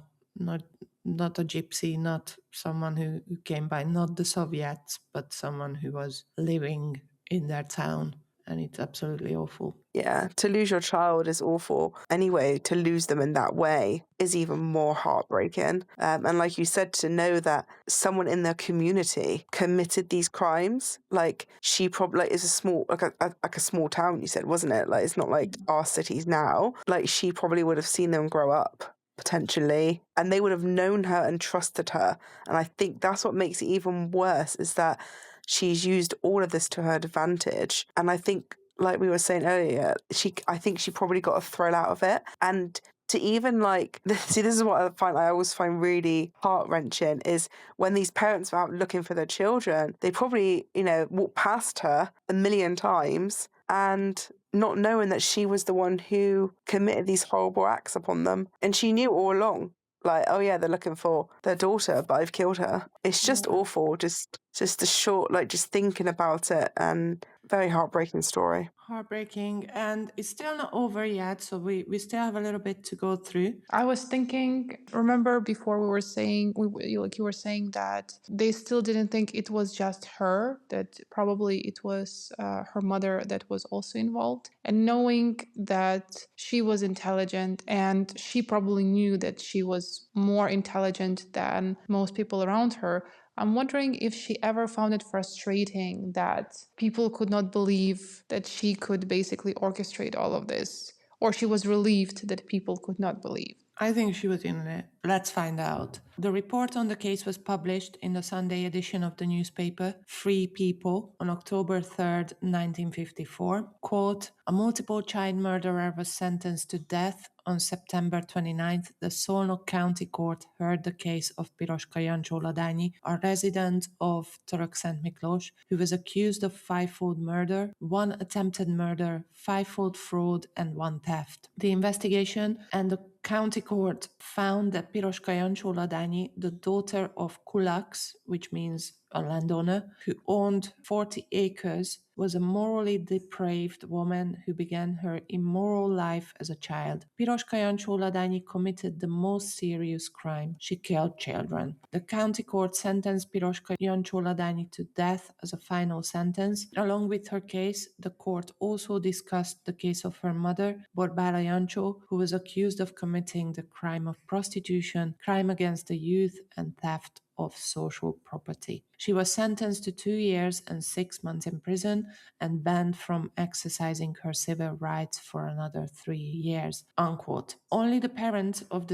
[SPEAKER 1] Not a gypsy, not someone who came by, not the Soviets, but someone who was living in their town. And it's absolutely awful.
[SPEAKER 2] Yeah, to lose your child is awful. Anyway, to lose them in that way is even more heartbreaking. And like you said, to know that someone in their community committed these crimes, like she probably like, is a small, like a small town, you said, wasn't it? Like, it's not like our cities now. Like, she probably would have seen them grow up, potentially, and they would have known her and trusted her. And I think that's what makes it even worse, is that she's used all of this to her advantage. And I think, like we were saying earlier, I think she probably got a thrill out of it. And to even like, see, this is what I always find really heart-wrenching, is when these parents were out looking for their children, they probably, walked past her a million times and not knowing that she was the one who committed these horrible acts upon them. And she knew all along. Like, oh yeah, they're looking for their daughter, but I've killed her. It's just awful. Just a short, like, just thinking about it, and very heartbreaking story.
[SPEAKER 1] Heartbreaking, and it's still not over yet, so we still have a little bit to go through.
[SPEAKER 3] I was thinking, remember before we were saying, you were saying that they still didn't think it was just her, that probably it was her mother that was also involved. And knowing that she was intelligent, and she probably knew that she was more intelligent than most people around her, I'm wondering if she ever found it frustrating that people could not believe that she could basically orchestrate all of this, or she was relieved that people could not believe.
[SPEAKER 1] I think she was in it. Let's find out. The report on the case was published in the Sunday edition of the newspaper Free People on October 3rd, 1954. Quote, a multiple child murderer was sentenced to death on September 29th. The Szolnok County Court heard the case of Piroska Ladanyi, a resident of Törökszentmiklós, who was accused of 5-fold murder, 1 attempted murder, 5-fold fraud, and 1 theft. The investigation and the county court found that Piroska Ladanyi, the daughter of kulaks, which means a landowner, who owned 40 acres, was a morally depraved woman who began her immoral life as a child. Piroska Ladanyi committed the most serious crime. She killed children. The county court sentenced Piroska Ladanyi to death as a final sentence. Along with her case, the court also discussed the case of her mother, Borbála Jancsó, who was accused of committing the crime of prostitution, crime against the youth, and theft of social property. She was sentenced to 2 years and 6 months in prison and banned from exercising her civil rights for another 3 years. Unquote. Only the parents of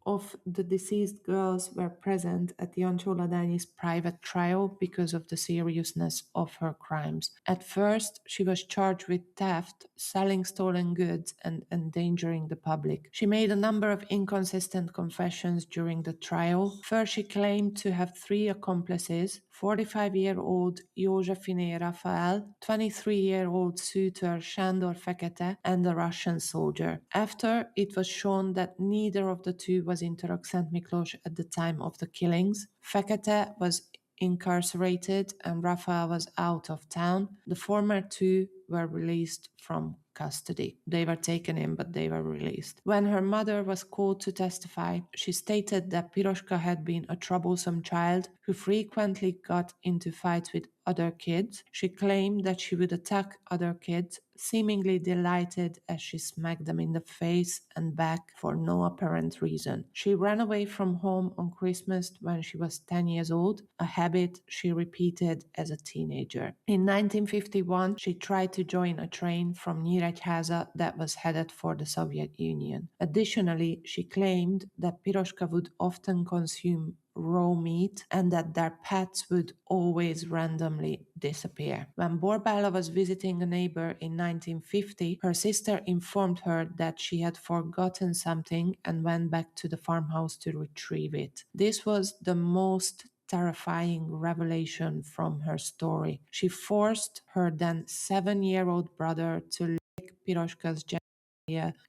[SPEAKER 1] of the deceased girls were present at Jancsó Ladanyi's private trial because of the seriousness of her crimes. At first, she was charged with theft, selling stolen goods, and endangering the public. She made a number of inconsistent confessions during the trial. First, she claimed to have 3 accomplices: 45-year-old Józsefine Rafael, 23-year-old suitor Sándor Fekete, and a Russian soldier. After it was shown that neither of the two was in Törökszentmiklós at the time of the killings, Fekete was incarcerated and Rafael was out of town. The former two were released from custody. They were taken in, but they were released. When her mother was called to testify, she stated that Piroska had been a troublesome child who frequently got into fights with other kids. She claimed that she would attack other kids, seemingly delighted as she smacked them in the face and back for no apparent reason. She ran away from home on Christmas when she was 10 years old, a habit she repeated as a teenager. In 1951, she tried to join a train from Nyíregyháza that was headed for the Soviet Union. Additionally, she claimed that Piroska would often consume raw meat and that their pets would always randomly disappear. When Borbála was visiting a neighbor in 1950, her sister informed her that she had forgotten something and went back to the farmhouse to retrieve it. This was the most terrifying revelation from her story. She forced her then 7-year-old brother to lick Piroska's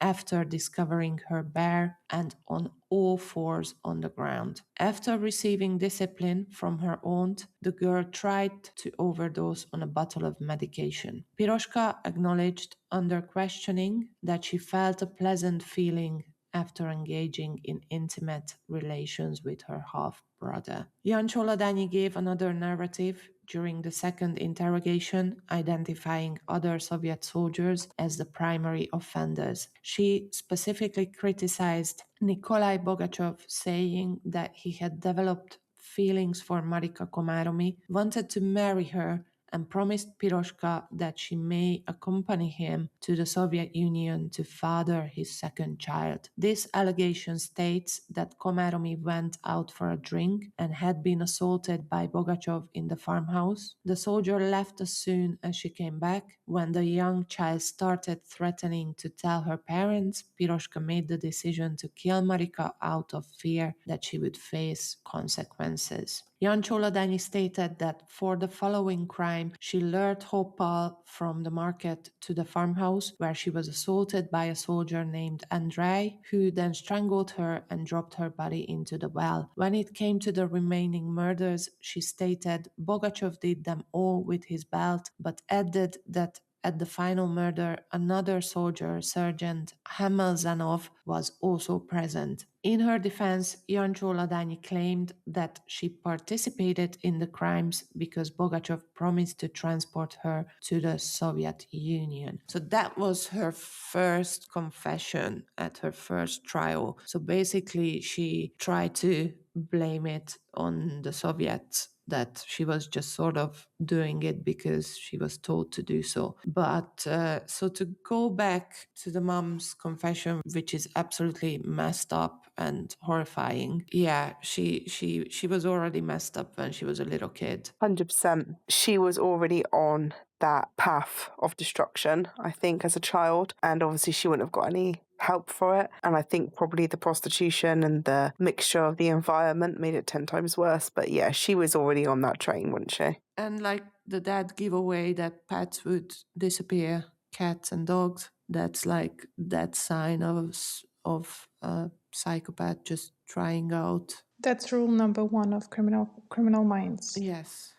[SPEAKER 1] after discovering her bare and on all fours on the ground. After receiving discipline from her aunt, the girl tried to overdose on a bottle of medication. Piroska acknowledged under questioning that she felt a pleasant feeling after engaging in intimate relations with her half-brother. Jancsó Ladanyi gave another narrative during the second interrogation, identifying other Soviet soldiers as the primary offenders. She specifically criticized Nikolai Bogachev, saying that he had developed feelings for Marika Komáromi, wanted to marry her, and promised Piroska that she may accompany him to the Soviet Union to father his second child. This allegation states that Komáromi went out for a drink and had been assaulted by Bogachev in the farmhouse. The soldier left as soon as she came back. When the young child started threatening to tell her parents, Piroska made the decision to kill Marika out of fear that she would face consequences. Jancsó Ladanyi stated that for the following crime, she lured Hoppal from the market to the farmhouse where she was assaulted by a soldier named Andrei, who then strangled her and dropped her body into the well. When it came to the remaining murders, she stated Bogachev did them all with his belt, but added that at the final murder, another soldier, Sergeant Hamelzanov, was also present. In her defense, Jancsó Ladanyi claimed that she participated in the crimes because Bogachev promised to transport her to the Soviet Union. So that was her first confession at her first trial. So basically, she tried to blame it on the Soviets, that she was just sort of doing it because she was told to do so. But so to go back to the mom's confession, which is absolutely messed up and horrifying. Yeah, she was already messed up when she was a little kid.
[SPEAKER 2] 100%. She was already on that path of destruction, I think, as a child. And obviously she wouldn't have got any help for it. And I think probably the prostitution and the mixture of the environment made it 10 times worse. But yeah, she was already on that train, wasn't she?
[SPEAKER 1] And like the dad giveaway that pets would disappear, cats and dogs, that's like that sign of a psychopath just trying out.
[SPEAKER 3] That's rule number 1 of criminal minds.
[SPEAKER 1] Yes.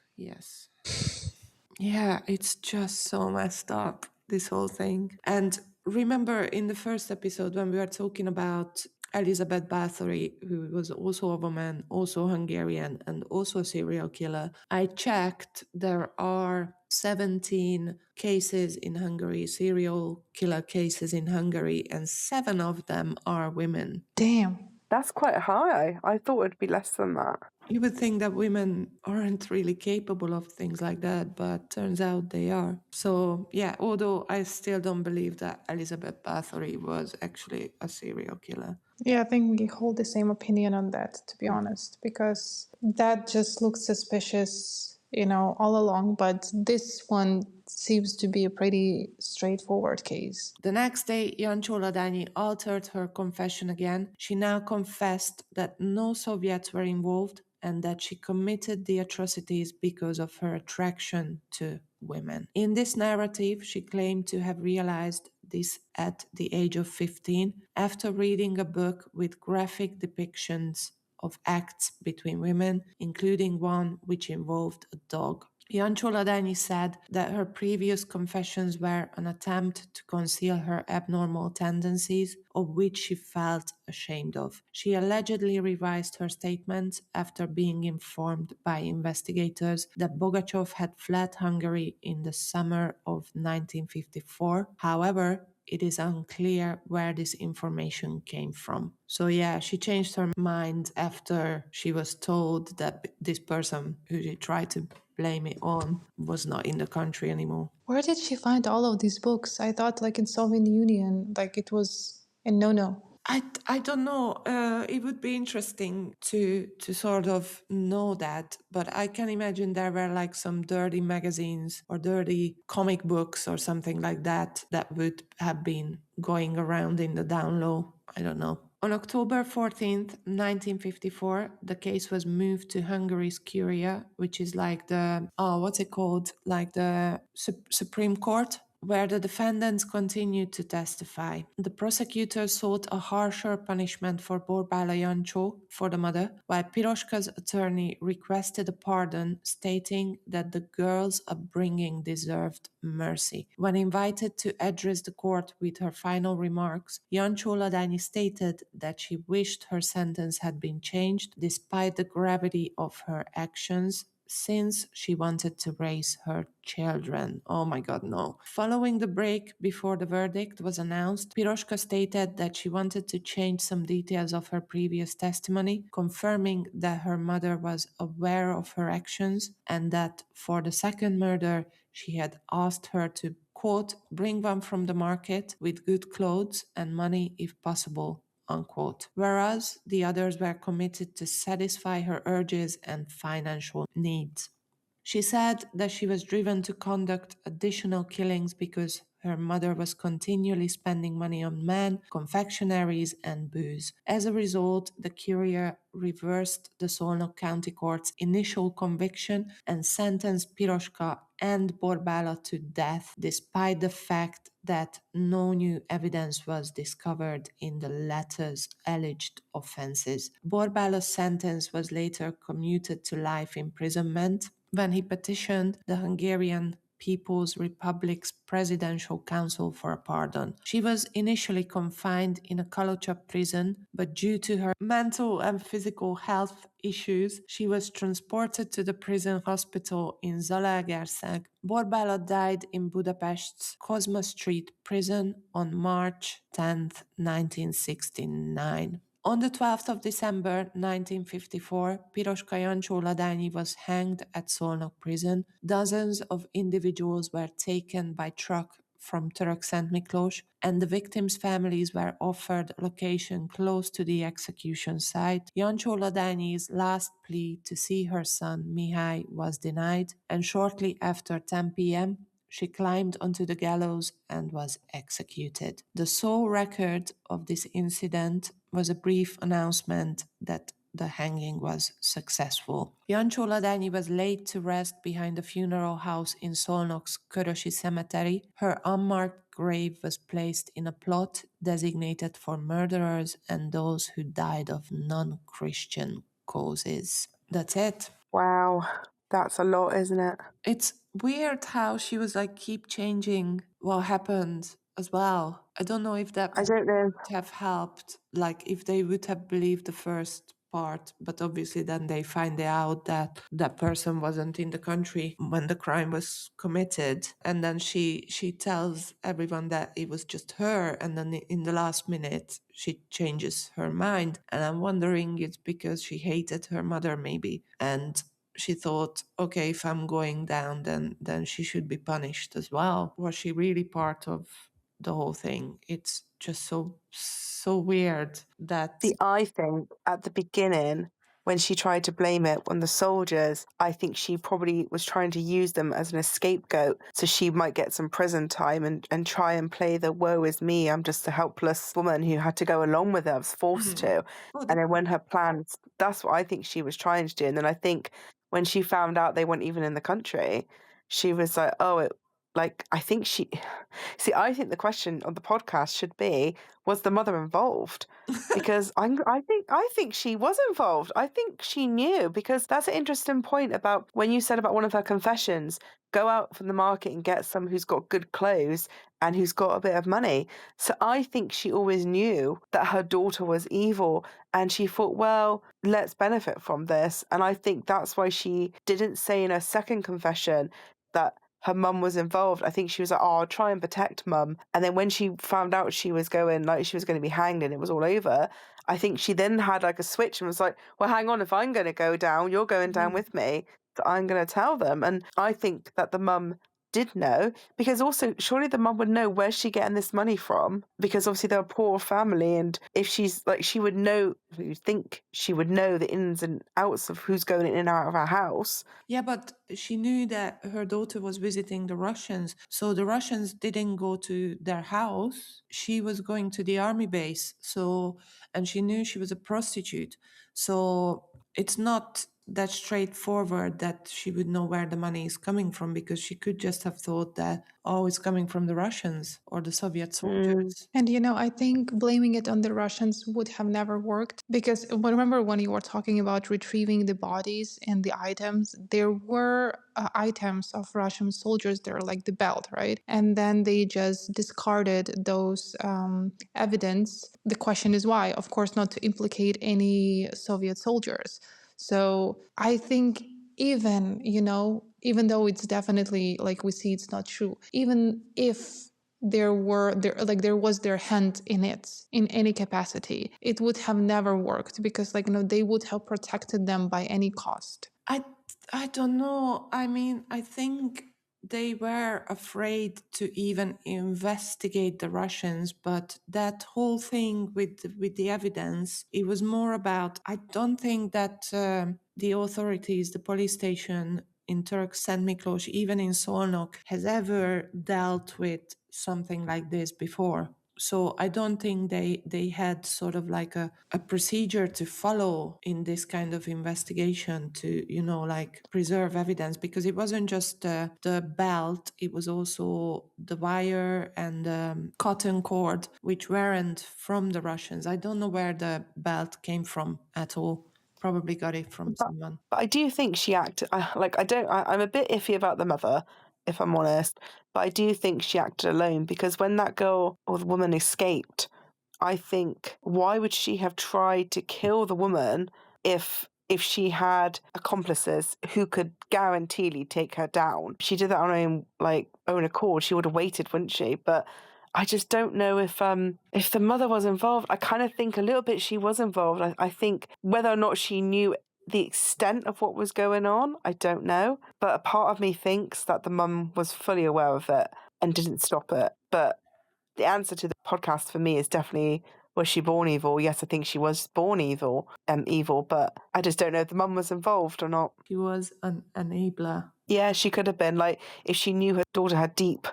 [SPEAKER 1] Yeah, it's just so messed up, this whole thing. And remember in the first episode when we were talking about Elizabeth Bathory, who was also a woman, also Hungarian, and also a serial killer, I checked, there are 17 cases in Hungary, serial killer cases in Hungary, and 7 of them are women.
[SPEAKER 3] Damn.
[SPEAKER 2] That's quite high. I thought it'd be less than that.
[SPEAKER 1] You would think that women aren't really capable of things like that, but turns out they are. So, yeah, although I still don't believe that Elizabeth Bathory was actually a serial killer.
[SPEAKER 3] Yeah, I think we hold the same opinion on that, to be honest, because that just looks suspicious, all along. But this one seems to be a pretty straightforward case.
[SPEAKER 1] The next day, Jancsó Ladanyi altered her confession again. She now confessed that no Soviets were involved and that she committed the atrocities because of her attraction to women. In this narrative, she claimed to have realized this at the age of 15 after reading a book with graphic depictions of acts between women, including one which involved a dog. Jancsó Ladanyi said that her previous confessions were an attempt to conceal her abnormal tendencies, of which she felt ashamed of. She allegedly revised her statements after being informed by investigators that Bogachev had fled Hungary in the summer of 1954. However, it is unclear where this information came from. So yeah, she changed her mind after she was told that this person who she tried to blame it on was not in the country anymore.
[SPEAKER 3] Where did she find all of these books? I thought like in Soviet Union, like it was in no.
[SPEAKER 1] I don't know. It would be interesting to sort of know that, but I can imagine there were like some dirty magazines or dirty comic books or something like that that would have been going around in the down low. I don't know. On October 14th, 1954, the case was moved to Hungary's Curia, which is like the, what's it called? Like the Supreme Court, where the defendants continued to testify. The prosecutor sought a harsher punishment for Borbála Jancsó, for the mother, while Piroska's attorney requested a pardon, stating that the girl's upbringing deserved mercy. When invited to address the court with her final remarks, Jancsó Ladanyi stated that she wished her sentence had been changed despite the gravity of her actions, since she wanted to raise her children. Oh my god, no. Following the break before the verdict was announced, Piroska stated that she wanted to change some details of her previous testimony, confirming that her mother was aware of her actions and that for the second murder, she had asked her to, quote, bring them from the market with good clothes and money if possible, unquote. Whereas the others were committed to satisfy her urges and financial needs. She said that she was driven to conduct additional killings because her mother was continually spending money on men, confectionaries, and booze. As a result, the Curia reversed the Szolnok County Court's initial conviction and sentenced Piroska and Borbála to death, despite the fact that no new evidence was discovered in the latter's alleged offenses. Borbála's sentence was later commuted to life imprisonment when he petitioned the Hungarian People's Republic's Presidential Council for a pardon. She was initially confined in a Kalocsa prison, but due to her mental and physical health issues, she was transported to the prison hospital in Zalaegerszeg. Borbála died in Budapest's Kozma Street prison on March 10, 1969. On the 12th of December 1954, Piroska Jancsó Ladanyi was hanged at Szolnok prison. Dozens of individuals were taken by truck from Törökszentmiklós, and the victims' families were offered a location close to the execution site. Jancsó Ladanyi's last plea to see her son Mihály was denied, and shortly after 10 p.m., she climbed onto the gallows and was executed. The sole record of this incident was a brief announcement that the hanging was successful. Jancsó Ladanyi was laid to rest behind the funeral house in Szolnok's Körösi Cemetery. Her unmarked grave was placed in a plot designated for murderers and those who died of non-Christian causes. That's it.
[SPEAKER 2] Wow, that's a lot, isn't it?
[SPEAKER 1] It's weird how she was like keep changing what happened as well. I don't know if that
[SPEAKER 2] I don't know.
[SPEAKER 1] would have helped, like if they would have believed the first part, but obviously then they find out that that person wasn't in the country when the crime was committed, and then she tells everyone that it was just her, and then in the last minute she changes her mind. And I'm wondering, it's because she hated her mother maybe, and she thought, okay, if I'm going down, then she should be punished as well. Was she really part of the whole thing? It's just so weird that
[SPEAKER 2] See, I think at the beginning, when she tried to blame it on the soldiers, I think she probably was trying to use them as an scapegoat so she might get some prison time and try and play the woe is me, I'm just a helpless woman who had to go along with it, I was forced to.
[SPEAKER 1] Oh,
[SPEAKER 2] And then when her plans, that's what I think she was trying to do. And then I think when she found out they weren't even in the country, she was like, oh, I think see, I think the question on the podcast should be, was the mother involved? Because I think she was involved. I think she knew, because that's an interesting point about when you said about one of her confessions, go out from the market and get someone who's got good clothes and who's got a bit of money. So I think she always knew that her daughter was evil, and she thought, well, let's benefit from this. And I think that's why she didn't say in her second confession that her mum was involved. I think she was like, oh, I'll try and protect mum. And then when she found out she was going to be hanged and it was all over, I think she then had like a switch and was like, well, hang on, if I'm going to go down, you're going down with me. So I'm going to tell them. And I think that the mum did know, because also surely the mum would know, where's she getting this money from? Because obviously they're a poor family, and if she's like, she would know, you think she would know the ins and outs of who's going in and out of our house.
[SPEAKER 1] Yeah, but she knew that her daughter was visiting the Russians. So the Russians didn't go to their house. She was going to the army base. So, and she knew she was a prostitute. So it's not that straightforward that she would know where the money is coming from, because she could just have thought that, oh, it's coming from the Russians or the Soviet soldiers.
[SPEAKER 3] And I think blaming it on the Russians would have never worked, because remember when you were talking about retrieving the bodies and the items, there were items of Russian soldiers there, like the belt, right? And then they just discarded those evidence. The question is why? Of course, not to implicate any Soviet soldiers. So I think even, even though it's definitely like we see it's not true, even if there was their hand in it in any capacity, it would have never worked, because they would have protected them by any cost.
[SPEAKER 1] I don't know. I mean, I think they were afraid to even investigate the Russians, but that whole thing with the evidence, it was more about, I don't think that the authorities, the police station in Törökszentmiklós, even in Szolnok, has ever dealt with something like this before. So I don't think they had sort of like a procedure to follow in this kind of investigation to, like preserve evidence, because it wasn't just the belt, it was also the wire and cotton cord, which weren't from the Russians. I don't know where the belt came from at all. Probably got it from someone.
[SPEAKER 2] But I do think she acted, I'm a bit iffy about the mother, if I'm honest, but I do think she acted alone, because when that girl or the woman escaped, I think, why would she have tried to kill the woman if she had accomplices who could guaranteedly take her down? She did that on her own accord. She would have waited, wouldn't she? But I just don't know if the mother was involved. I kind of think a little bit she was involved. I think whether or not she knew the extent of what was going on, I don't know. But a part of me thinks that the mum was fully aware of it and didn't stop it. But the answer to the podcast for me is definitely, was she born evil? Yes, I think she was born evil, but I just don't know if the mum was involved or not.
[SPEAKER 1] She was an enabler.
[SPEAKER 2] Yeah, she could have been. Like, if she knew her daughter had deep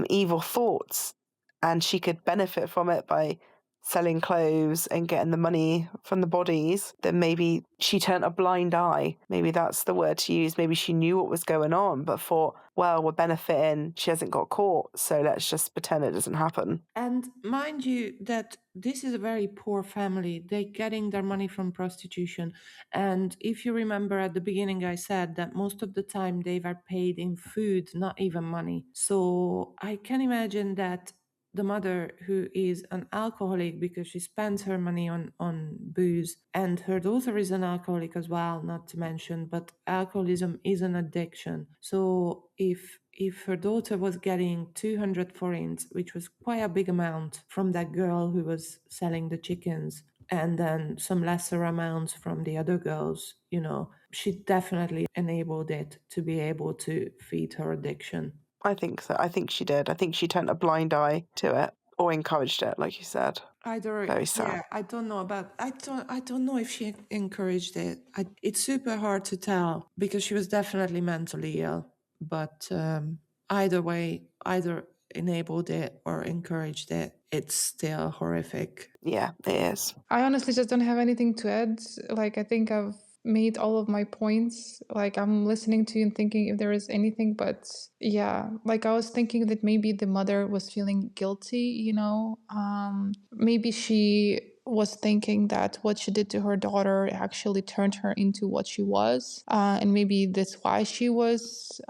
[SPEAKER 2] evil thoughts and she could benefit from it by selling clothes and getting the money from the bodies, then maybe she turned a blind eye. Maybe that's the word to use. Maybe she knew what was going on, but thought, well, we're benefiting. She hasn't got caught, so let's just pretend it doesn't happen.
[SPEAKER 1] And mind you that this is a very poor family. They're getting their money from prostitution. And if you remember at the beginning, I said that most of the time they were paid in food, not even money. So I can imagine that the mother, who is an alcoholic because she spends her money on booze, and her daughter is an alcoholic as well, not to mention, but alcoholism is an addiction. So if her daughter was getting 200 forints, which was quite a big amount from that girl who was selling the chickens, and then some lesser amounts from the other girls, she definitely enabled it to be able to feed her addiction.
[SPEAKER 2] I think so. I think she did. I think she turned a blind eye to it or encouraged it, like you said.
[SPEAKER 1] Either,
[SPEAKER 2] Very sad.
[SPEAKER 1] yeah, I don't know I don't know if she encouraged it. It's super hard to tell because she was definitely mentally ill. But either way, either enabled it or encouraged it, it's still horrific.
[SPEAKER 2] Yeah, it is.
[SPEAKER 3] I honestly just don't have anything to add. Like, I think I've made all of my points. Like, I'm listening to you and thinking if there is anything, but yeah, like, I was thinking that maybe the mother was feeling guilty, maybe she was thinking that what she did to her daughter actually turned her into what she was, and maybe that's why she was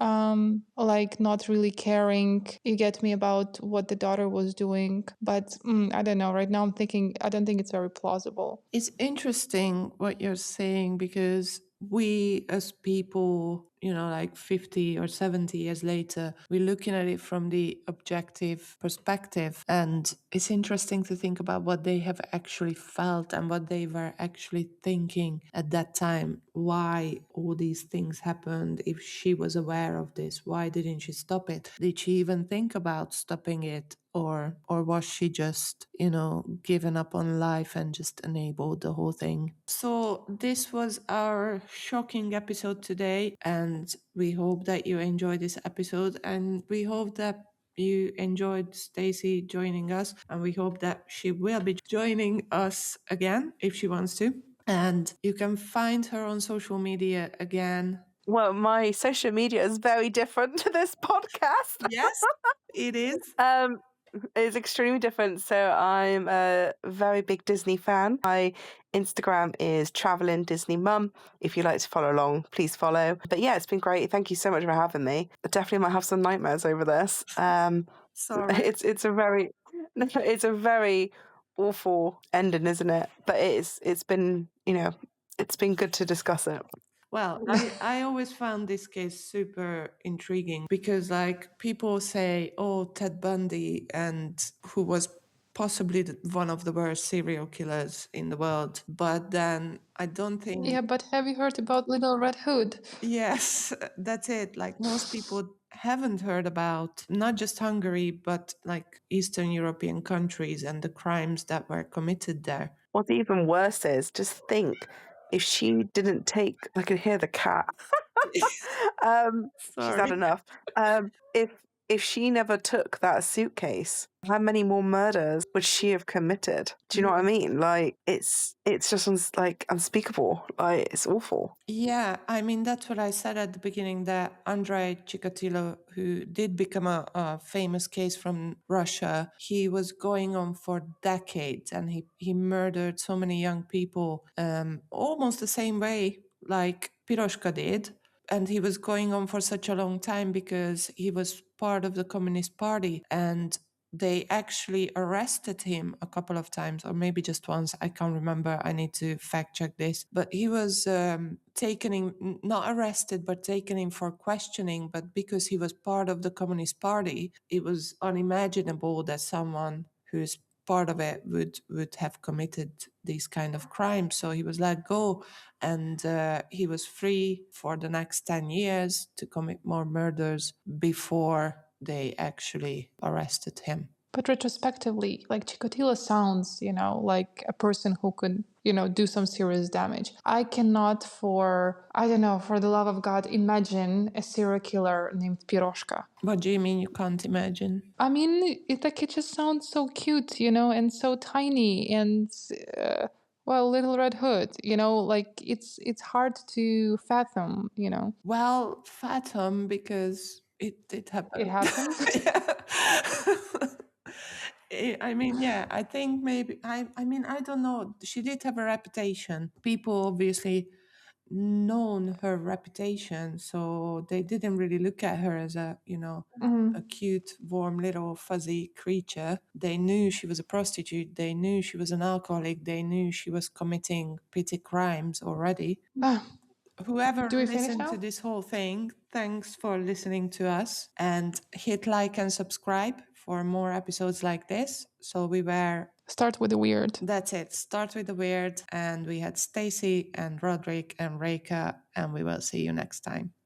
[SPEAKER 3] like not really caring, you get me, about what the daughter was doing. But I don't know, right now I'm thinking I don't think it's very plausible.
[SPEAKER 1] It's interesting what you're saying because we as people, like 50 or 70 years later, we're looking at it from the objective perspective. And it's interesting to think about what they have actually felt and what they were actually thinking at that time. Why all these things happened? If she was aware of this, why didn't she stop it? Did she even think about stopping it? Or was she just, given up on life and just enabled the whole thing? So this was our shocking episode today, and we hope that you enjoyed this episode, and we hope that you enjoyed Stacy joining us, and we hope that she will be joining us again if she wants to. And you can find her on social media again.
[SPEAKER 2] Well, my social media is very different to this podcast.
[SPEAKER 1] Yes, it is.
[SPEAKER 2] It's extremely different. So I'm a very big Disney fan. My Instagram is Traveling Disney Mum. If you'd like to follow along, please follow. But yeah, it's been great. Thank you so much for having me. I definitely might have some nightmares over this.
[SPEAKER 1] Sorry.
[SPEAKER 2] It's a very awful ending, isn't it? But it's been good to discuss it.
[SPEAKER 1] Well, I always found this case super intriguing because, like, people say, oh, Ted Bundy, and who was possibly one of the worst serial killers in the world. But then I don't think.
[SPEAKER 3] Yeah, but have you heard about Little Red Hood?
[SPEAKER 1] Yes, that's it. Like, most people haven't heard about not just Hungary, but like Eastern European countries and the crimes that were committed there.
[SPEAKER 2] What's even worse is, just think, if she didn't take, I can hear the cat. She's
[SPEAKER 1] Sorry.
[SPEAKER 2] had enough. If she never took that suitcase, how many more murders would she have committed? Do you know what I mean? Like, it's just unspeakable. Like, it's awful.
[SPEAKER 1] Yeah, I mean, that's what I said at the beginning, that Andrei Chikatilo, who did become a famous case from Russia, he was going on for decades, and he murdered so many young people almost the same way like Piroska did. And he was going on for such a long time because he was part of the Communist Party, and they actually arrested him a couple of times, or maybe just once. I can't remember. I need to fact check this. But he was taken in, not arrested, but taken in for questioning. But because he was part of the Communist Party, it was unimaginable that someone who's part of it would have committed these kind of crimes. So he was let go, and he was free for the next 10 years to commit more murders before they actually arrested him.
[SPEAKER 3] But retrospectively, like, Chikatilo sounds, like a person who could, do some serious damage. I cannot, for the love of God, imagine a serial killer named Piroska.
[SPEAKER 1] What do you mean you can't imagine?
[SPEAKER 3] I mean, it just sounds so cute, and so tiny, and Little Red Hood, like, it's hard to fathom,
[SPEAKER 1] Well, fathom, because it happened.
[SPEAKER 3] It happened.
[SPEAKER 1] I mean, yeah, I think maybe, I mean, I don't know. She did have a reputation. People obviously known her reputation, so they didn't really look at her as a, a cute, warm, little fuzzy creature. They knew she was a prostitute. They knew she was an alcoholic. They knew she was committing petty crimes already. Whoever
[SPEAKER 3] Do we finish
[SPEAKER 1] listened
[SPEAKER 3] now?
[SPEAKER 1] to this whole thing, thanks for listening to us, and hit like and subscribe for more episodes like this. So we were...
[SPEAKER 3] Start with the weird.
[SPEAKER 1] That's it. Start with the weird. And we had Stacy and Roderick and Reka, and we will see you next time.